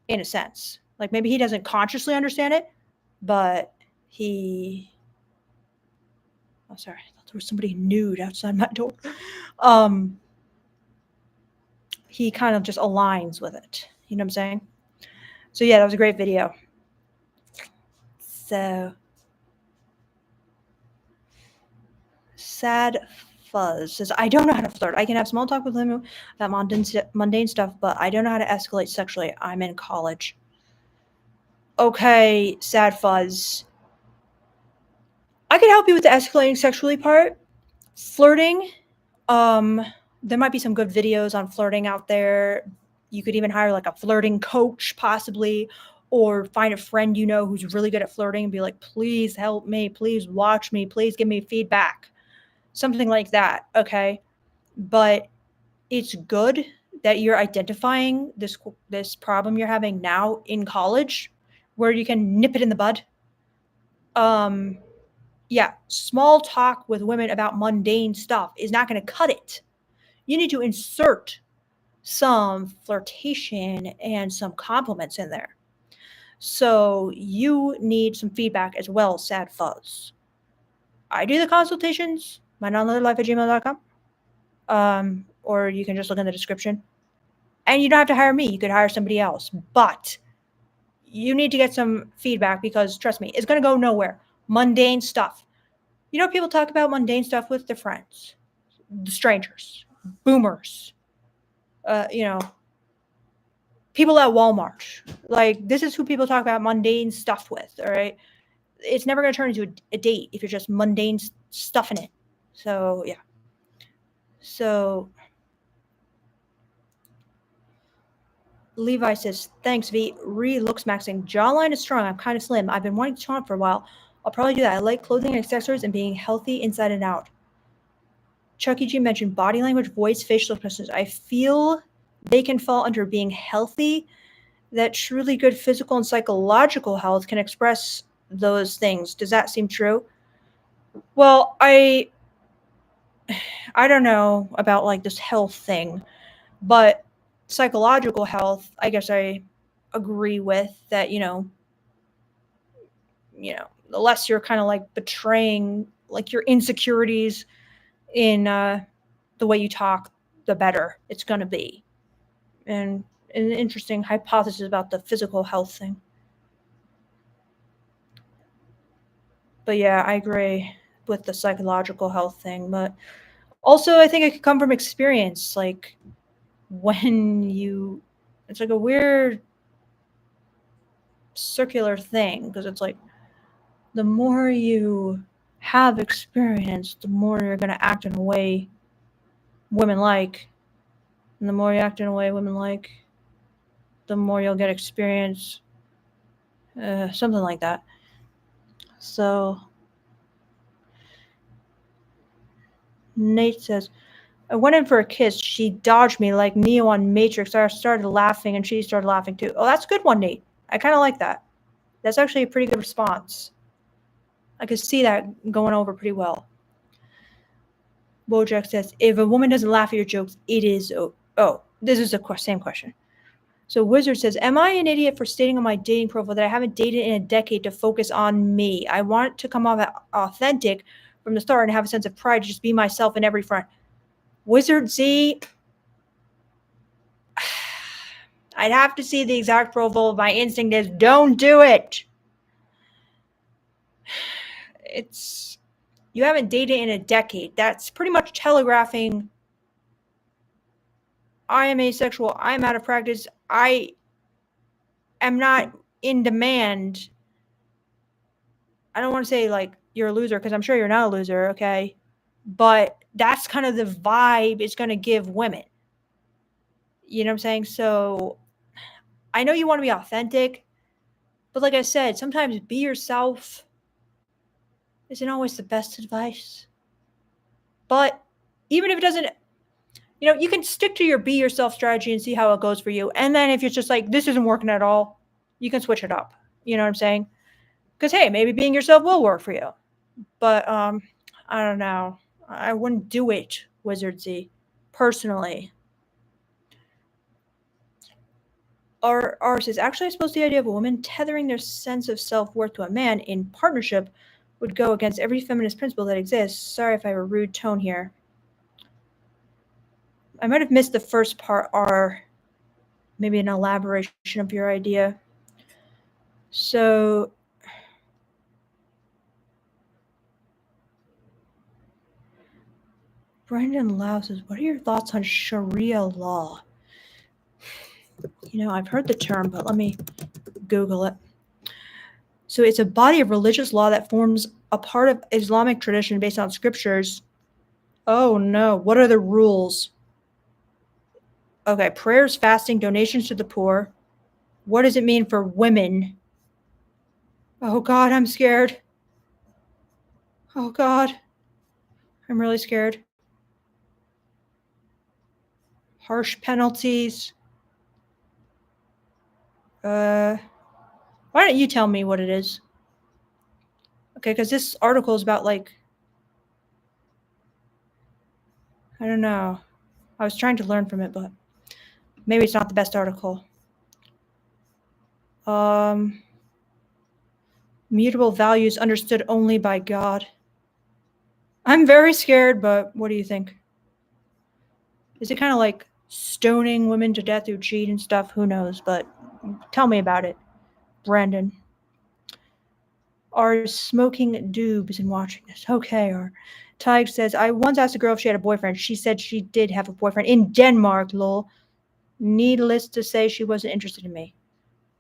in a sense. Like maybe he doesn't consciously understand it, but he oh sorry, I thought there was somebody nude outside my door. He kind of just aligns with it. You know what I'm saying? So yeah, that was a great video. So Sad Fuzz says, I don't know how to flirt. I can have small talk with him about mundane stuff, but I don't know how to escalate sexually. I'm in college. Okay, Sad Fuzz. I can help you with the escalating sexually part. Flirting, there might be some good videos on flirting out there. You could even hire like a flirting coach possibly, or find a friend who's really good at flirting and be like, please help me, please watch me, please give me feedback. Something like that, okay? But it's good that you're identifying this problem you're having now in college where you can nip it in the bud. Yeah, small talk with women about mundane stuff is not going to cut it. You need to insert some flirtation and some compliments in there. So you need some feedback as well, Sad Fuzz. I do the consultations, mynonlittleLife@gmail.com. Or you can just look in the description. And you don't have to hire me. You could hire somebody else. But you need to get some feedback because, trust me, it's going to go nowhere. Mundane stuff. People talk about mundane stuff with their friends, the strangers, boomers, people at Walmart. Like, this is who people talk about mundane stuff with, all right? It's never going to turn into a date if you're just mundane stuff in it. So, yeah. So, Levi says, thanks, V. Looks maxing. Jawline is strong. I'm kind of slim. I've been wanting to taunt for a while. I'll probably do that. I like clothing and accessories and being healthy inside and out. Chucky G mentioned body language, voice, facial expressions. I feel they can fall under being healthy. That truly good physical and psychological health can express those things. Does that seem true? Well, I don't know about like this health thing, but psychological health, I guess I agree with that, the less you're kind of like betraying like your insecurities in the way you talk, the better it's going to be. And an interesting hypothesis about the physical health thing. But yeah, I agree with the psychological health thing. But also, I think it could come from experience. Like, it's like a weird circular thing because it's like the more you have experience, the more you're going to act in a way women like. And the more you act in a way women like, the more you'll get experience. Something like that. So Nate says, I went in for a kiss. She dodged me like Neo on Matrix. I started laughing and she started laughing too. Oh, that's a good one, Nate. I kind of like that. That's actually a pretty good response. I could see that going over pretty well. Bojack says, if a woman doesn't laugh at your jokes, it is... Oh, this is the same question. So Wizard says, am I an idiot for stating on my dating profile that I haven't dated in a decade to focus on me? I want to come off authentic from the start and have a sense of pride to just be myself in every front. Wizard Z, I'd have to see the exact profile. My instinct is don't do it. It's... You haven't dated in a decade. That's pretty much telegraphing I am asexual. I am out of practice. I am not in demand. I don't want to say like you're a loser because I'm sure you're not a loser, okay? But that's kind of the vibe it's going to give women. You know what I'm saying? So I know you want to be authentic, but like I said, sometimes be yourself isn't always the best advice. But even if it doesn't, you can stick to your be yourself strategy and see how it goes for you. And then if you're just like, this isn't working at all, you can switch it up. You know what I'm saying? Because, hey, maybe being yourself will work for you. But I don't know. I wouldn't do it, Wizard Z, personally. R says, actually, I suppose the idea of a woman tethering their sense of self-worth to a man in partnership would go against every feminist principle that exists. Sorry if I have a rude tone here. I might have missed the first part, R. Maybe an elaboration of your idea. So... Brandon Lau says, what are your thoughts on Sharia law? I've heard the term, but let me Google it. So it's a body of religious law that forms a part of Islamic tradition based on scriptures. Oh no, what are the rules? Okay, prayers, fasting, donations to the poor. What does it mean for women? Oh God, I'm scared. Oh God, I'm really scared. Harsh penalties. Why don't you tell me what it is? Okay, because this article is about I don't know. I was trying to learn from it, but maybe it's not the best article. Mutable values understood only by God. I'm very scared, but what do you think? Is it kind of like stoning women to death who cheat and stuff? Who knows? But tell me about it, Brandon. Are smoking doobs and watching this? Okay. Or Tig says, I once asked a girl if she had a boyfriend. She said she did have a boyfriend in Denmark, lol. Needless to say, she wasn't interested in me.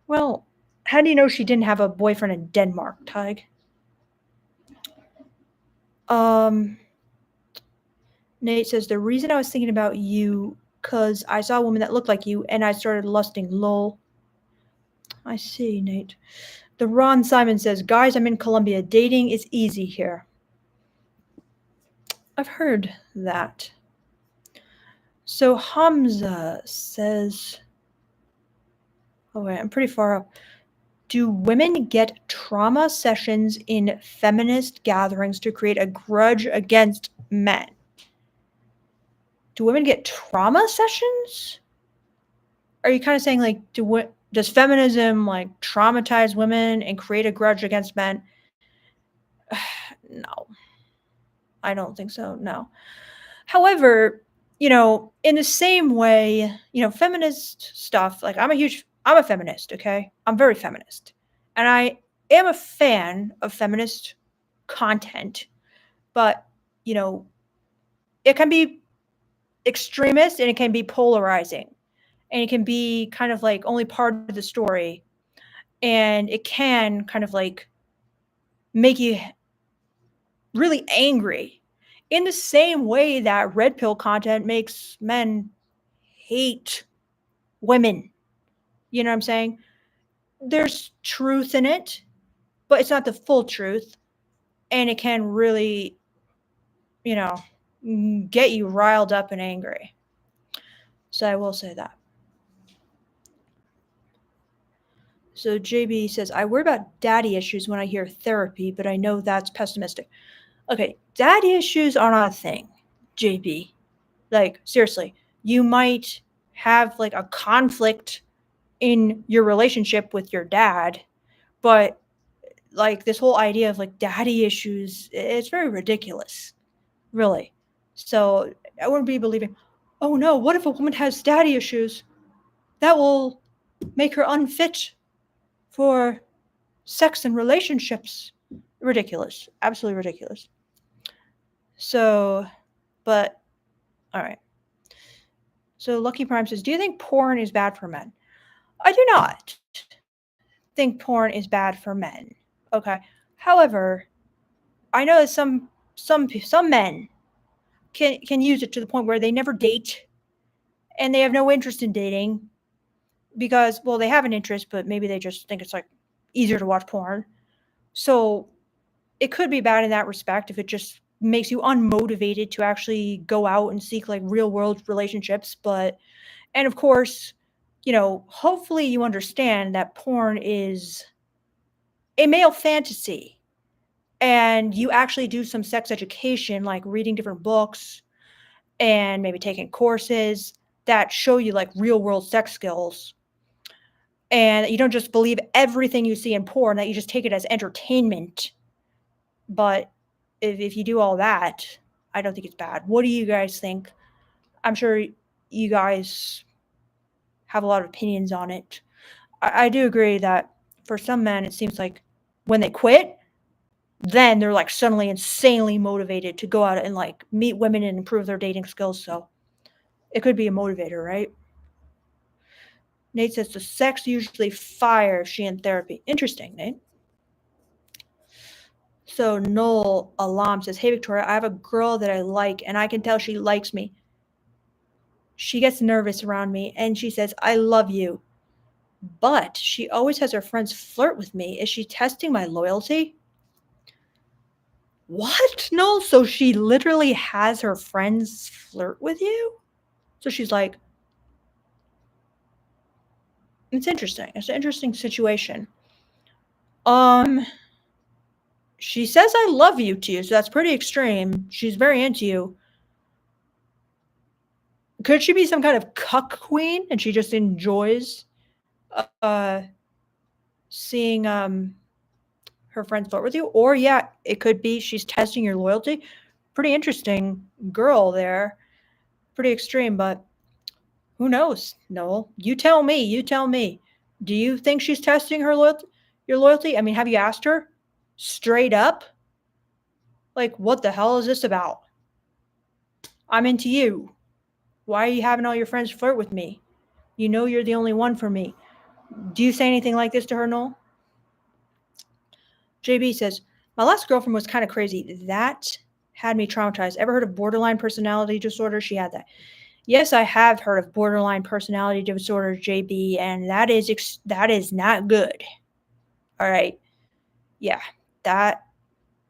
Well, how do you know she didn't have a boyfriend in Denmark, Tig? Nate says, the reason I was thinking about you, because I saw a woman that looked like you, and I started lusting, lol. I see, Nate. The Ron Simon says, guys, I'm in Colombia. Dating is easy here. I've heard that. So Hamza says, oh wait, I'm pretty far up. Do women get trauma sessions in feminist gatherings to create a grudge against men? Do women get trauma sessions? Are you kind of saying does feminism traumatize women and create a grudge against men? No, I don't think so. No. However, in the same way, feminist stuff, I'm a feminist, okay? I'm very feminist. And I am a fan of feminist content, but, it can be extremist and it can be polarizing. And it can be kind of only part of the story. And it can kind of make you really angry in the same way that red pill content makes men hate women. You know what I'm saying? There's truth in it, but it's not the full truth, and it can really, get you riled up and angry. So I will say that. So JB says, I worry about daddy issues when I hear therapy, but I know that's pessimistic. Okay, daddy issues are not a thing, JB. Like, seriously, you might have like a conflict in your relationship with your dad, but like this whole idea of like daddy issues, it's very ridiculous, really. So I wouldn't be believing, oh no, what if a woman has daddy issues? That will make her unfit for sex and relationships. Ridiculous. Absolutely ridiculous. So, but, all right. So Lucky Prime says, do you think porn is bad for men? I do not think porn is bad for men. Okay. However, I know that some men can use it to the point where they never date and they have no interest in dating because, well, they have an interest, but maybe they just think it's like easier to watch porn. So it could be bad in that respect if it just makes you unmotivated to actually go out and seek like real world relationships. But, and of course, hopefully you understand that porn is a male fantasy and you actually do some sex education, like reading different books and maybe taking courses that show you like real world sex skills. And you don't just believe everything you see in porn, that you just take it as entertainment. But if you do all that, I don't think it's bad. What do you guys think? I'm sure you guys have a lot of opinions on it. I do agree that for some men, it seems like when they quit, then they're like suddenly insanely motivated to go out and like meet women and improve their dating skills. So it could be a motivator, right? Nate says the sex usually fire if she in therapy. Interesting, Nate. So Noel Alam says, hey Victoria, I have a girl that I like and I can tell she likes me. She gets nervous around me and she says, I love you. But she always has her friends flirt with me. Is she testing my loyalty? What? No, so she literally has her friends flirt with you? So she's like, it's interesting. It's an interesting situation. She says I love you to you, so that's pretty extreme. She's very into you. Could she be some kind of cuck queen and she just enjoys seeing her friends flirt with you? Or yeah, it could be she's testing your loyalty. Pretty interesting girl there. Pretty extreme, but who knows, Noel? You tell me. You tell me. Do you think she's testing your loyalty? I mean, have you asked her straight up? Like, what the hell is this about? I'm into you. Why are you having all your friends flirt with me? You know you're the only one for me. Do you say anything like this to her, Noel? JB says, my last girlfriend was kind of crazy. That had me traumatized. Ever heard of borderline personality disorder? She had that. Yes, I have heard of borderline personality disorder, JB, and that is not good. All right. Yeah, that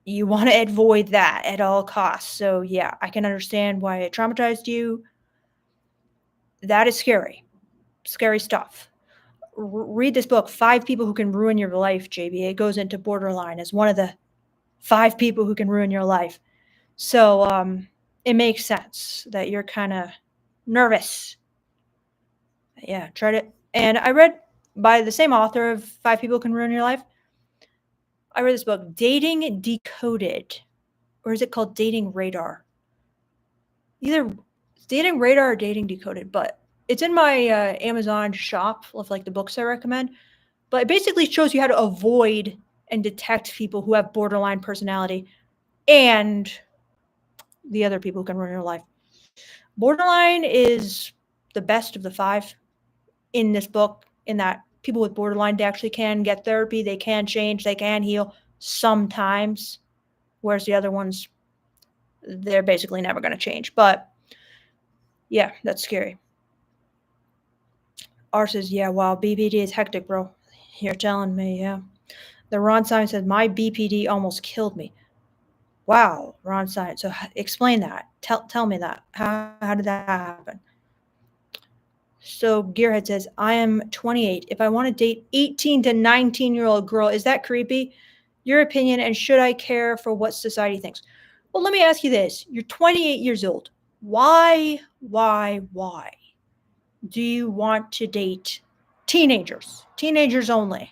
you want to avoid that at all costs. So, yeah, I can understand why it traumatized you. That is scary. Scary stuff. Read this book, 5 People Who Can Ruin Your Life, JB. It goes into borderline as one of the 5 people who can ruin your life. So, it makes sense that you're kind of nervous. Yeah, try to. And I read by the same author of 5 People Who Can Ruin Your Life. I read this book, Dating Decoded, or is it called Dating Radar? Either Dating Radar or Dating Decoded, but it's in my Amazon shop of like the books I recommend. But it basically shows you how to avoid and detect people who have borderline personality and the other people who can ruin your life. Borderline is the best of the 5 in this book, in that people with borderline, they actually can get therapy, they can change, they can heal sometimes, whereas the other ones, they're basically never going to change. But yeah, that's scary. R says, yeah, wow, BPD is hectic, bro. You're telling me, yeah. The Ron Simon said, my BPD almost killed me. Wow, Ron Simon. So explain that. Tell me that. How did that happen? So Gearhead says, I am 28. If I want to date 18 to 19-year-old girl, is that creepy? Your opinion, and should I care for what society thinks? Well, let me ask you this. You're 28 years old. Why do you want to date teenagers? Teenagers only.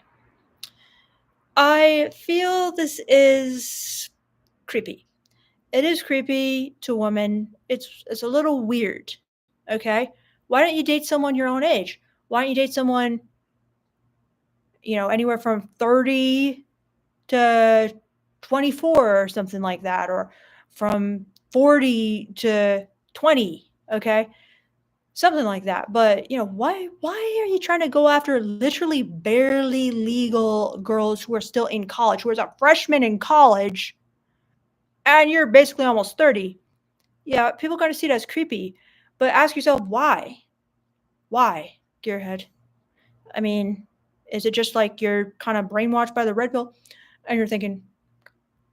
I feel this is creepy. It is creepy to women. It's a little weird. Okay? Why don't you date someone your own age? Why don't you date someone, anywhere from 30 to 24 or something like that, or from 40 to 20, okay? Something like that. But, why are you trying to go after literally barely legal girls who are still in college, who is a freshman in college, and you're basically almost 30? Yeah, people kind of see it as creepy, but ask yourself why? Why, Gearhead? I mean, is it just like you're kind of brainwashed by the red pill and you're thinking,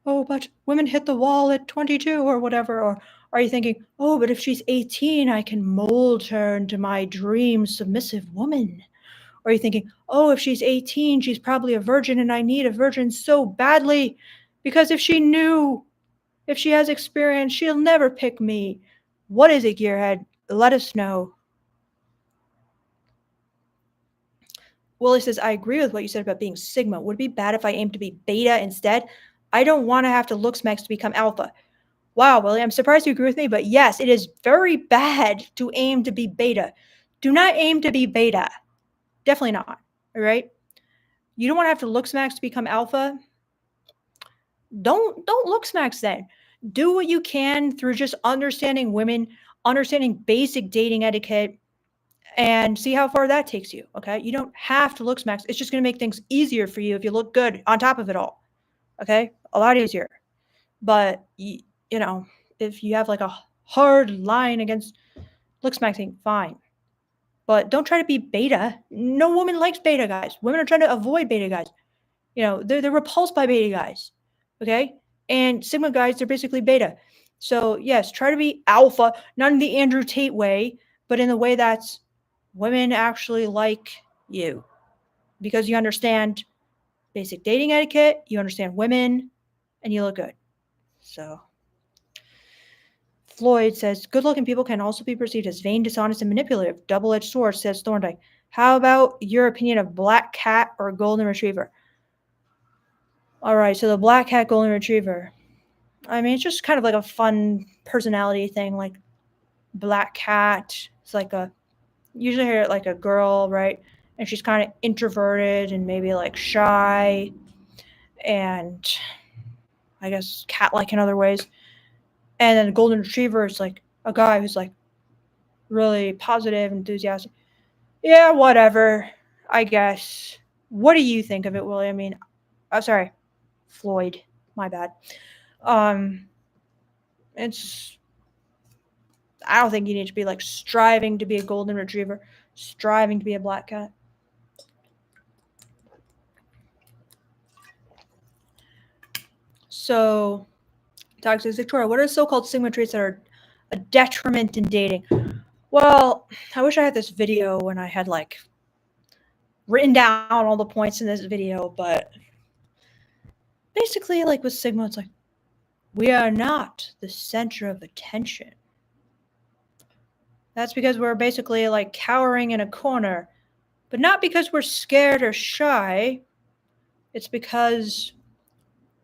oh, but women hit the wall at 22 or whatever? Or are you thinking, oh, but if she's 18, I can mold her into my dream submissive woman? Or are you thinking, oh, if she's 18, she's probably a virgin and I need a virgin so badly because if she has experience, she'll never pick me. What is it, Gearhead? Let us know. Willie says, I agree with what you said about being Sigma. Would it be bad if I aimed to be Beta instead? I don't want to have to look smax to become Alpha. Wow, Willie, I'm surprised you agree with me, but yes, it is very bad to aim to be Beta. Do not aim to be Beta. Definitely not. All right? You don't want to have to look smacks to become Alpha. Don't look smacks then. Do what you can through just understanding women, understanding basic dating etiquette, and see how far that takes you. Okay, you don't have to look smacks. It's just going to make things easier for you if you look good on top of it all. Okay, a lot easier. But if you have like a hard line against look smacking, fine. But don't try to be beta. No woman likes beta guys. Women are trying to avoid beta guys. They're repulsed by beta guys. Okay, and Sigma guys, they're basically beta. So yes, try to be alpha, not in the Andrew Tate way, but in the way that's women actually like you because you understand basic dating etiquette, you understand women, and you look good. So Floyd says, good looking people can also be perceived as vain, dishonest, and manipulative. Double edged sword, says Thorndike. How about your opinion of black cat or golden retriever? All right, so the black cat, golden retriever. I mean, it's just kind of like a fun personality thing. Like black cat, it's like usually hear it like a girl, right? And she's kind of introverted and maybe like shy and I guess cat-like in other ways. And then the golden retriever is like a guy who's like really positive, enthusiastic. Yeah, whatever. I guess. What do you think of it, Willie? I mean, sorry, Floyd. My bad. It's. I don't think you need to be like striving to be a golden retriever, striving to be a black cat. So, Toxic Victoria, what are so-called Sigma traits that are a detriment in dating? Well, I wish I had this video when I had like written down all the points in this video, but basically, like with Sigma, it's like we are not the center of attention. That's because we're basically like cowering in a corner, but not because we're scared or shy. It's because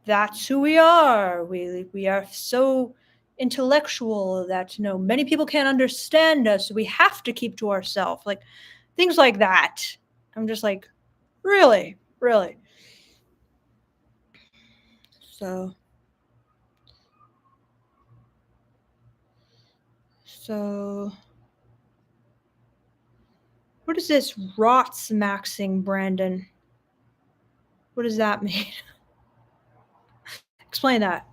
that's who we are. We are so intellectual that many people can't understand us. So we have to keep to ourselves, like things like that. I'm just like, really. So what is this rotsmaxing, Brandon? What does that mean? Explain that.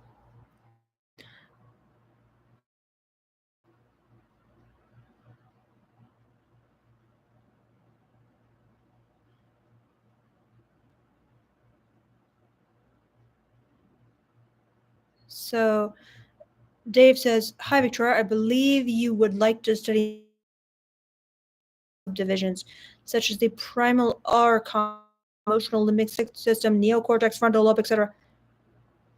So Dave says, "Hi, Victoria. I believe you would like to study divisions such as the primal R, emotional limbic system, neocortex, frontal lobe, etc.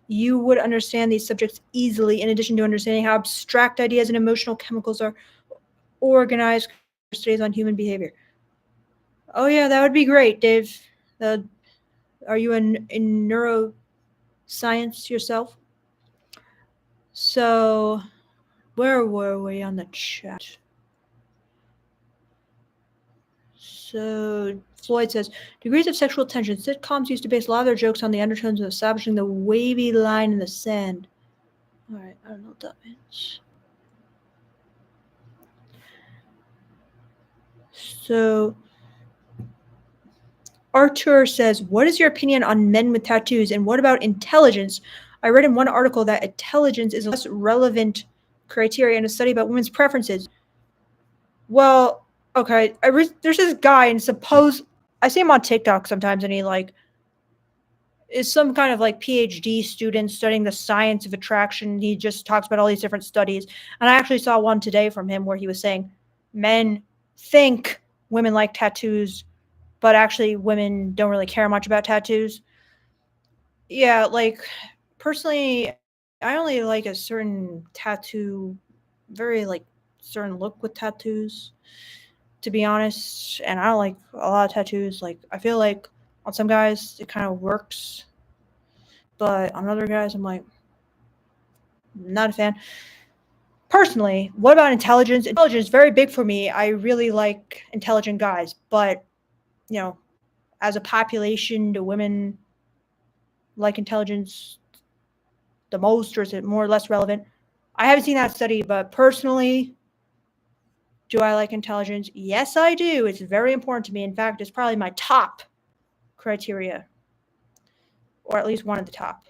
You would understand these subjects easily, in addition to understanding how abstract ideas and emotional chemicals are organized studies on human behavior." Oh yeah, that would be great, Dave. Are you in neuroscience yourself? So, where were we on the chat? So, Floyd says, degrees of sexual tension. Sitcoms used to base a lot of their jokes on the undertones of establishing the wavy line in the sand. Alright, I don't know what that means. So, Artur says, what is your opinion on men with tattoos, and what about intelligence? I read in one article that intelligence is a less relevant criteria in a study about women's preferences. Well, okay, there's this guy, and suppose I see him on TikTok sometimes, and he is some kind of PhD student studying the science of attraction. He just talks about all these different studies, and I actually saw one today from him where he was saying men think women like tattoos, but actually women don't really care much about tattoos. Yeah, personally, I only like a certain tattoo, very certain look with tattoos, to be honest. And I don't like a lot of tattoos. I feel like on some guys it kind of works, but on other guys I'm not a fan. Personally, what about intelligence? Intelligence is very big for me. I really like intelligent guys, but as a population, do women like intelligence the most, or is it more or less relevant? I haven't seen that study, but personally, do I like intelligence? Yes, I do. It's very important to me. In fact, it's probably my top criteria, or at least one of the top.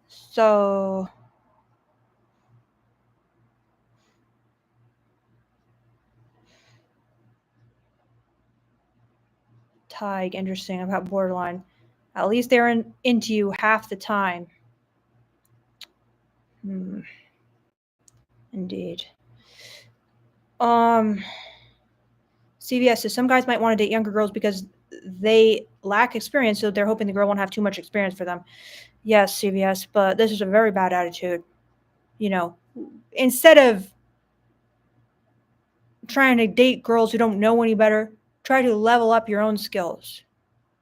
So, Tig, interesting about borderline. At least they're into you half the time. Indeed. CVS says some guys might want to date younger girls because they lack experience, so they're hoping the girl won't have too much experience for them. Yes, CVS, but this is a very bad attitude. Instead of trying to date girls who don't know any better, try to level up your own skills.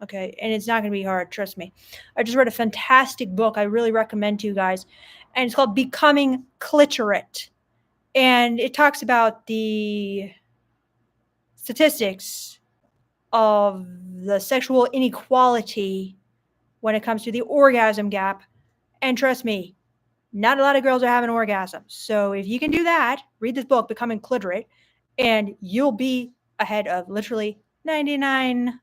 Okay, and it's not going to be hard, trust me. I just read a fantastic book I really recommend to you guys, and it's called Becoming Clitorate. And it talks about the statistics of the sexual inequality when it comes to the orgasm gap. And trust me, not a lot of girls are having orgasms. So if you can do that, read this book, Becoming Clitorate, and you'll be ahead of literally 99%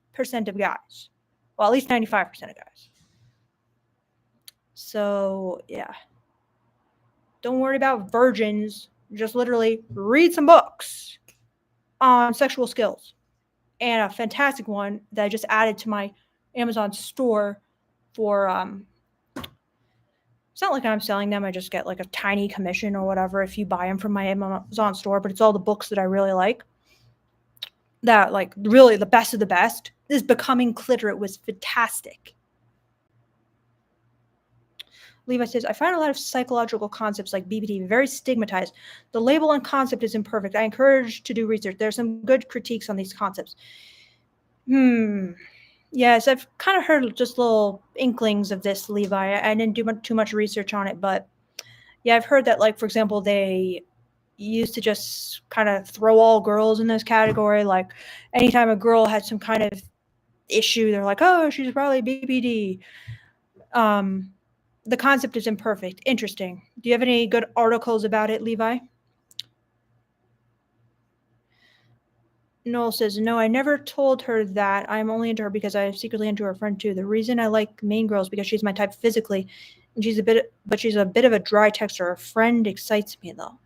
of guys. Well, at least 95% of guys. So, yeah. Don't worry about virgins. Just literally read some books on sexual skills. And a fantastic one that I just added to my Amazon store for it's not like I'm selling them. I just get a tiny commission or whatever if you buy them from my Amazon store, but it's all the books that I really like. That really the best of the best. This Becoming Clitorate was fantastic. Levi says, I find a lot of psychological concepts like BBD very stigmatized. The label and concept is imperfect. I encourage to do research. There are some good critiques on these concepts. Yes, I've kind of heard just little inklings of this, Levi. I didn't do too much research on it, but yeah, I've heard that, for example, they used to just kind of throw all girls in this category. Like, anytime a girl had some kind of issue, they're like, oh, she's probably BBD. The concept is imperfect. Interesting. Do you have any good articles about it, Levi? Noel says, no, I never told her that. I'm only into her because I'm secretly into her friend too. The reason I like main girls because she's my type physically, and she's a bit of a dry texture. Her friend excites me though.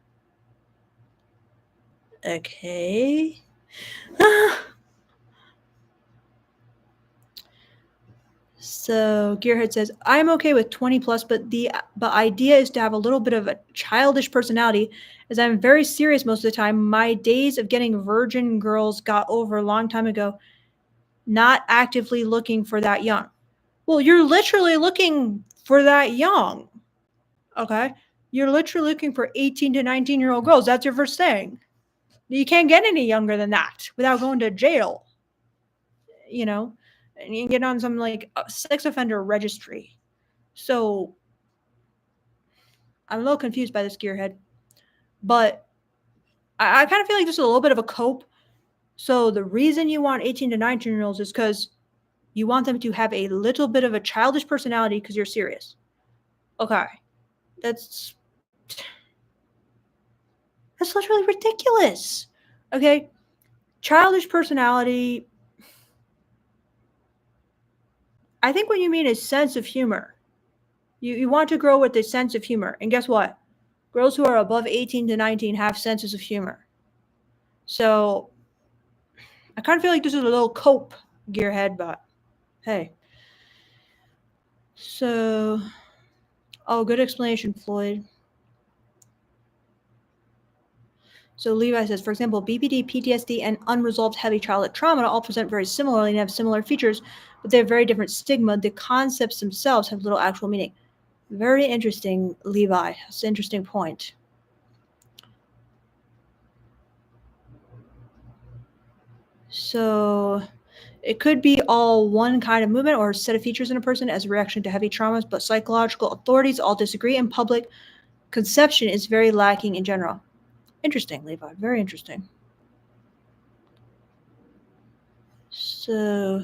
Okay. So Gearhead says, I'm okay with 20 plus, but the idea is to have a little bit of a childish personality, as I'm very serious most of the time. My days of getting virgin girls got over a long time ago. Not actively looking for that young. Well, you're literally looking for that young. Okay? You're literally looking for 18 to 19-year-old girls. That's your first thing. You can't get any younger than that without going to jail. You know? And you can get on some like sex offender registry. So I'm a little confused by this Gearhead. But I kind of feel like this is a little bit of a cope. So the reason you want 18 to 19-year-olds is because you want them to have a little bit of a childish personality because you're serious. Okay. That's literally ridiculous. Okay? Childish personality. I think what you mean is sense of humor. You want to grow with a sense of humor. And guess what? Girls who are above 18 to 19 have senses of humor. So I kind of feel like this is a little cope, Gearhead, but hey. So, oh, good explanation, Floyd. So Levi says, for example, BPD, PTSD, and unresolved heavy childhood trauma all present very similarly and have similar features, but they have very different stigma. The concepts themselves have little actual meaning. Very interesting, Levi. That's an interesting point. So it could be all one kind of movement or set of features in a person as a reaction to heavy traumas, but psychological authorities all disagree, and public conception is very lacking in general. Interesting, Levi. Very interesting. So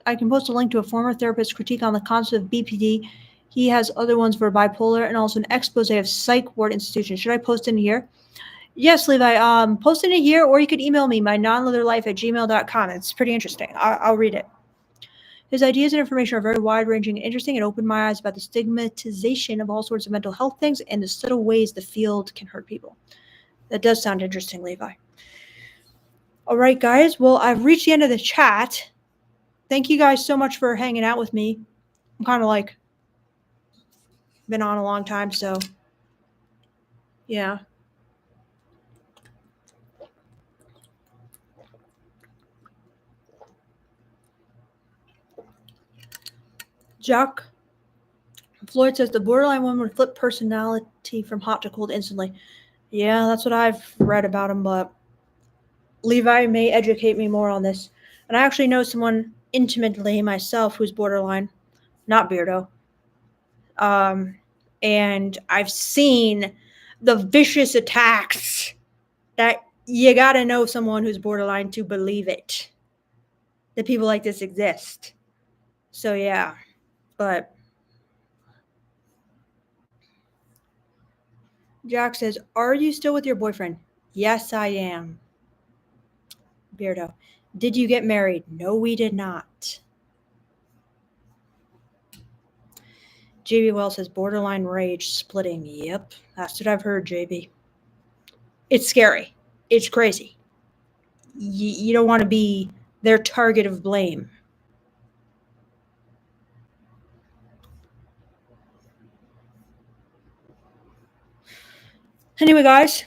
I can post a link to a former therapist's critique on the concept of BPD. He has other ones for bipolar and also an expose of psych ward institutions. Should I post in here? Yes, Levi. Post in here, or you could email me, my nonlittlerlife@gmail.com. It's pretty interesting. I'll read it. His ideas and information are very wide-ranging and interesting, and opened my eyes about the stigmatization of all sorts of mental health things and the subtle ways the field can hurt people. That does sound interesting, Levi. All right, guys. Well, I've reached the end of the chat. Thank you guys so much for hanging out with me. I'm kind of like been on a long time, so yeah. Jack Floyd says the borderline woman would flip personality from hot to cold instantly. Yeah, that's what I've read about him, but Levi may educate me more on this. And I actually know someone intimately myself who's borderline, not Beardo. And I've seen the vicious attacks that you gotta know someone who's borderline to believe it. That people like this exist. So yeah, but Jack says, are you still with your boyfriend? Yes, I am. Beardo, did you get married? No, we did not. JB Wells says, borderline rage splitting. Yep, that's what I've heard, JB. It's scary. It's crazy. You don't want to be their target of blame. Anyway, guys,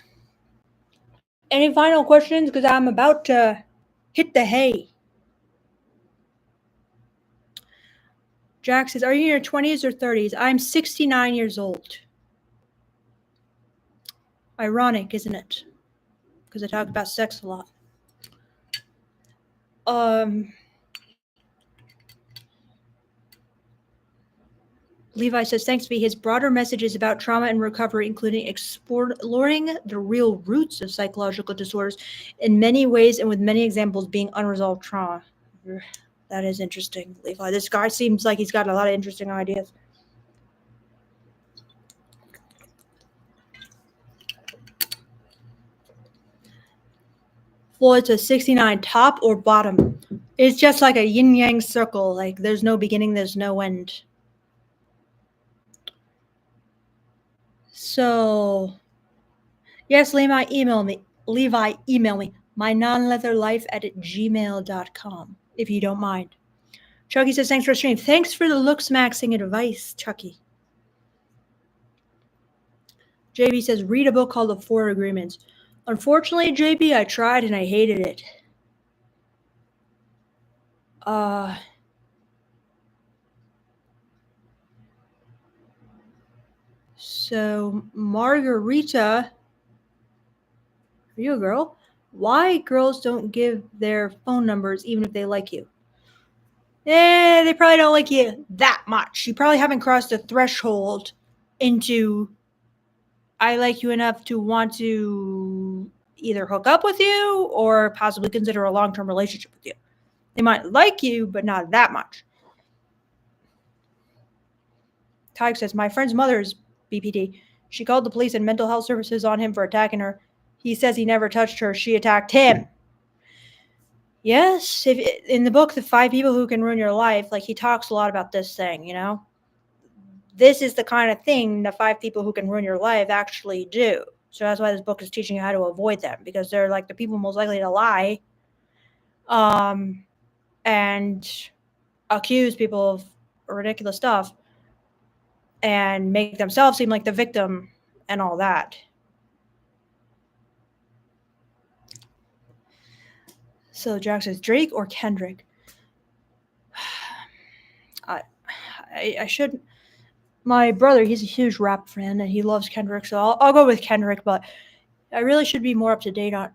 any final questions? Because I'm about to hit the hay. Jack says, are you in your 20s or 30s? I'm 69 years old. Ironic, isn't it? Because I talk about sex a lot. Levi says, thanks, V. His broader messages about trauma and recovery, including exploring the real roots of psychological disorders in many ways and with many examples being unresolved trauma. That is interesting, Levi. This guy seems like he's got a lot of interesting ideas. Floyd says 69, top or bottom? It's just like a yin-yang circle. Like there's no beginning, there's no end. So, yes, Levi, email me. My nonleatherlife@gmail.com, if you don't mind. Chucky says, thanks for the stream. Thanks for the looks maxing advice, Chucky. JB says, read a book called The Four Agreements. Unfortunately, JB, I tried and I hated it. So, Margarita, are you a girl? Why girls don't give their phone numbers even if they like you? They probably don't like you that much. You probably haven't crossed the threshold into I like you enough to want to either hook up with you or possibly consider a long-term relationship with you. They might like you, but not that much. Tyke says, my friend's mother is BPD. She called the police and mental health services on him for attacking her. He says he never touched her. She attacked him. Yes, in the book, The 5 People Who Can Ruin Your Life, like he talks a lot about this thing, you know? This is the kind of thing the 5 people who can ruin your life actually do. So that's why this book is teaching you how to avoid them, because they're like the people most likely to lie and accuse people of ridiculous stuff and make themselves seem like the victim and all that. So Jack says, Drake or Kendrick? I should. My brother, he's a huge rap fan and he loves Kendrick, so I'll go with Kendrick. But I really should be more up to date on.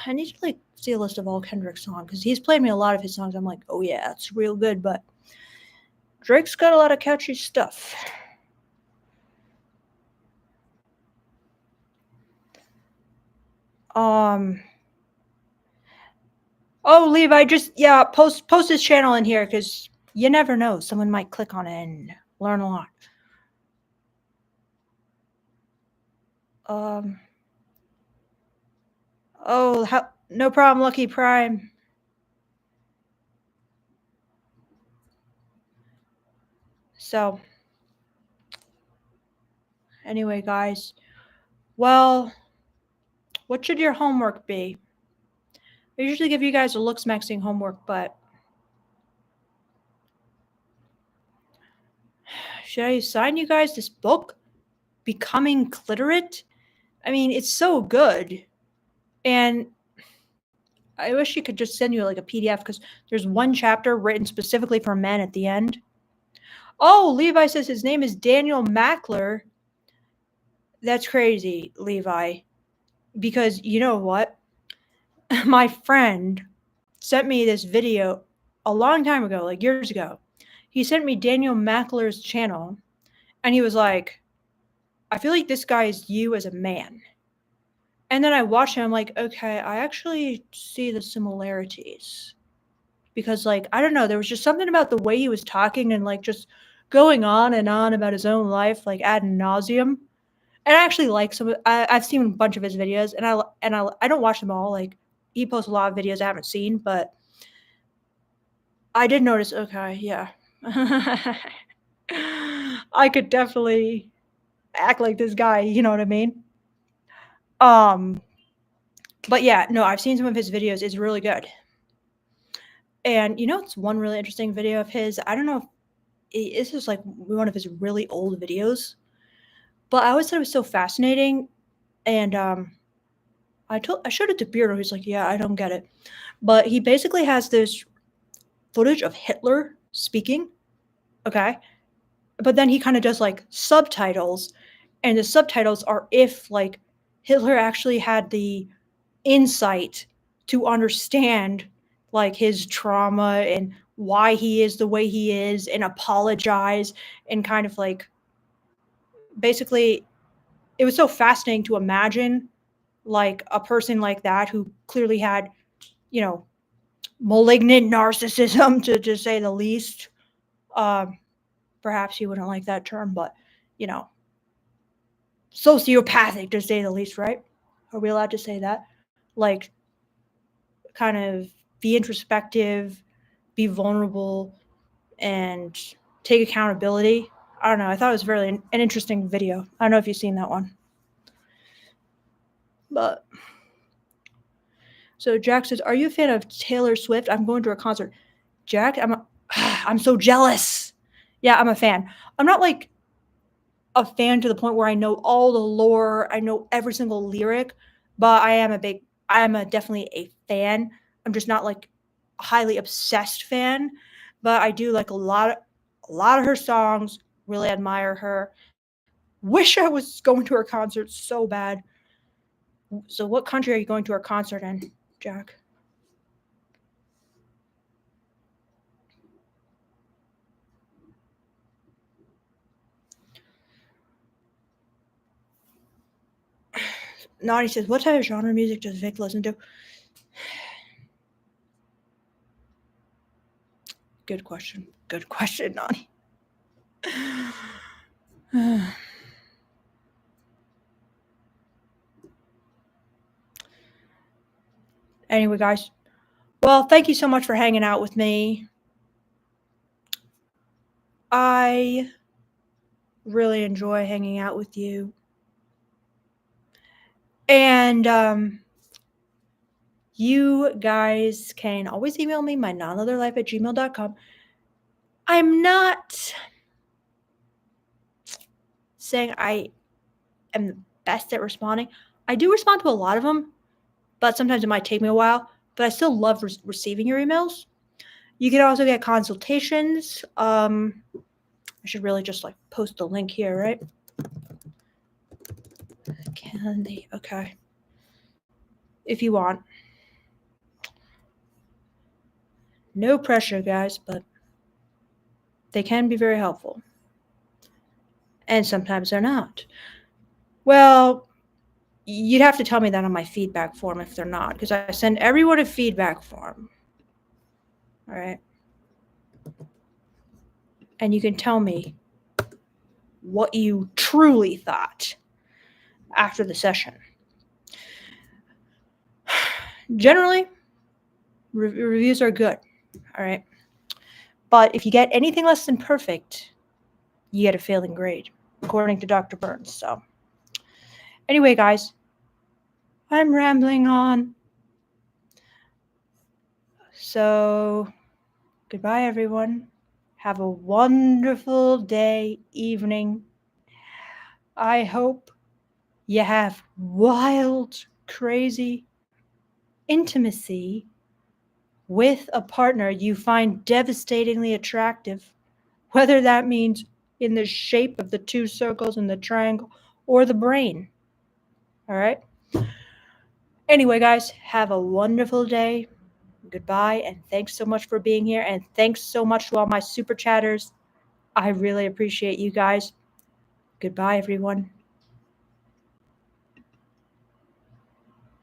I need to like see a list of all Kendrick's songs because he's played me a lot of his songs. I'm like, oh yeah, it's real good. But Drake's got a lot of catchy stuff. Oh, Levi, just post his channel in here because you never know. Someone might click on it and learn a lot. No problem, Lucky Prime. So, anyway, guys, well, what should your homework be? I usually give you guys a looks maxing homework, but should I assign you guys this book, Becoming Cliterate? I mean, it's so good. And I wish you could just send you like a PDF because there's one chapter written specifically for men at the end. Oh, Levi says his name is Daniel Mackler. That's crazy, Levi. Because you know what? My friend sent me this video a long time ago, like years ago. He sent me Daniel Mackler's channel and he was like, I feel like this guy is you as a man. And then I watched him, I'm like, okay, I actually see the similarities. Because, like, I don't know, there was just something about the way he was talking and, like, just going on and on about his own life, like, ad nauseum. And I actually like I've seen a bunch of his videos, and I don't watch them all. Like, he posts a lot of videos I haven't seen, but I did notice, okay, yeah. I could definitely act like this guy, you know what I mean? But yeah, no, I've seen some of his videos. It's really good. And you know, it's one really interesting video of his. I don't know if this is like one of his really old videos, but I always thought it was so fascinating. And I showed it to Beardo. He's like, yeah, I don't get it. But he basically has this footage of Hitler speaking. Okay. But then he kind of does like subtitles, and the subtitles are if like Hitler actually had the insight to understand like his trauma and why he is the way he is and apologize and kind of like basically it was so fascinating to imagine like a person like that who clearly had, you know, malignant narcissism to say the least. Perhaps you wouldn't like that term, but you know, sociopathic to say the least, right? Are we allowed to say that? Like, kind of be introspective, be vulnerable, and take accountability. I don't know. I thought it was really an interesting video. I don't know if you've seen that one. But so Jack says, "Are you a fan of Taylor Swift? I'm going to her concert." Jack, I'm so jealous. Yeah, I'm a fan. I'm not like a fan to the point where I know all the lore, I know every single lyric, but I am definitely a fan. I'm just not like a highly obsessed fan, but I do like a lot of her songs, really admire her. Wish I was going to her concert so bad. So what country are you going to her concert in, Jack? Naughty says, "What type of genre music does Vic listen to?" Good question. Good question, Naughty. Anyway, guys. Well, thank you so much for hanging out with me. I really enjoy hanging out with you. And you guys can always email me, my nonleatherlife@gmail.com. I'm not saying I am the best at responding. I do respond to a lot of them, but sometimes it might take me a while. But I still love receiving your emails. You can also get consultations. I should really just like post the link here, right? Candy, okay. If you want. No pressure, guys, but they can be very helpful. And sometimes they're not. Well, you'd have to tell me that on my feedback form if they're not, because I send everyone a feedback form. All right. And you can tell me what you truly thought after the session. Generally, reviews are good. All right. But if you get anything less than perfect, you get a failing grade, according to Dr. Burns. So, anyway, guys, I'm rambling on. So, goodbye, everyone. Have a wonderful day, evening. I hope you have wild, crazy intimacy with a partner you find devastatingly attractive, whether that means in the shape of the two circles in the triangle or the brain. All right? Anyway, guys, have a wonderful day. Goodbye, and thanks so much for being here. And thanks so much to all my super chatters. I really appreciate you guys. Goodbye, everyone.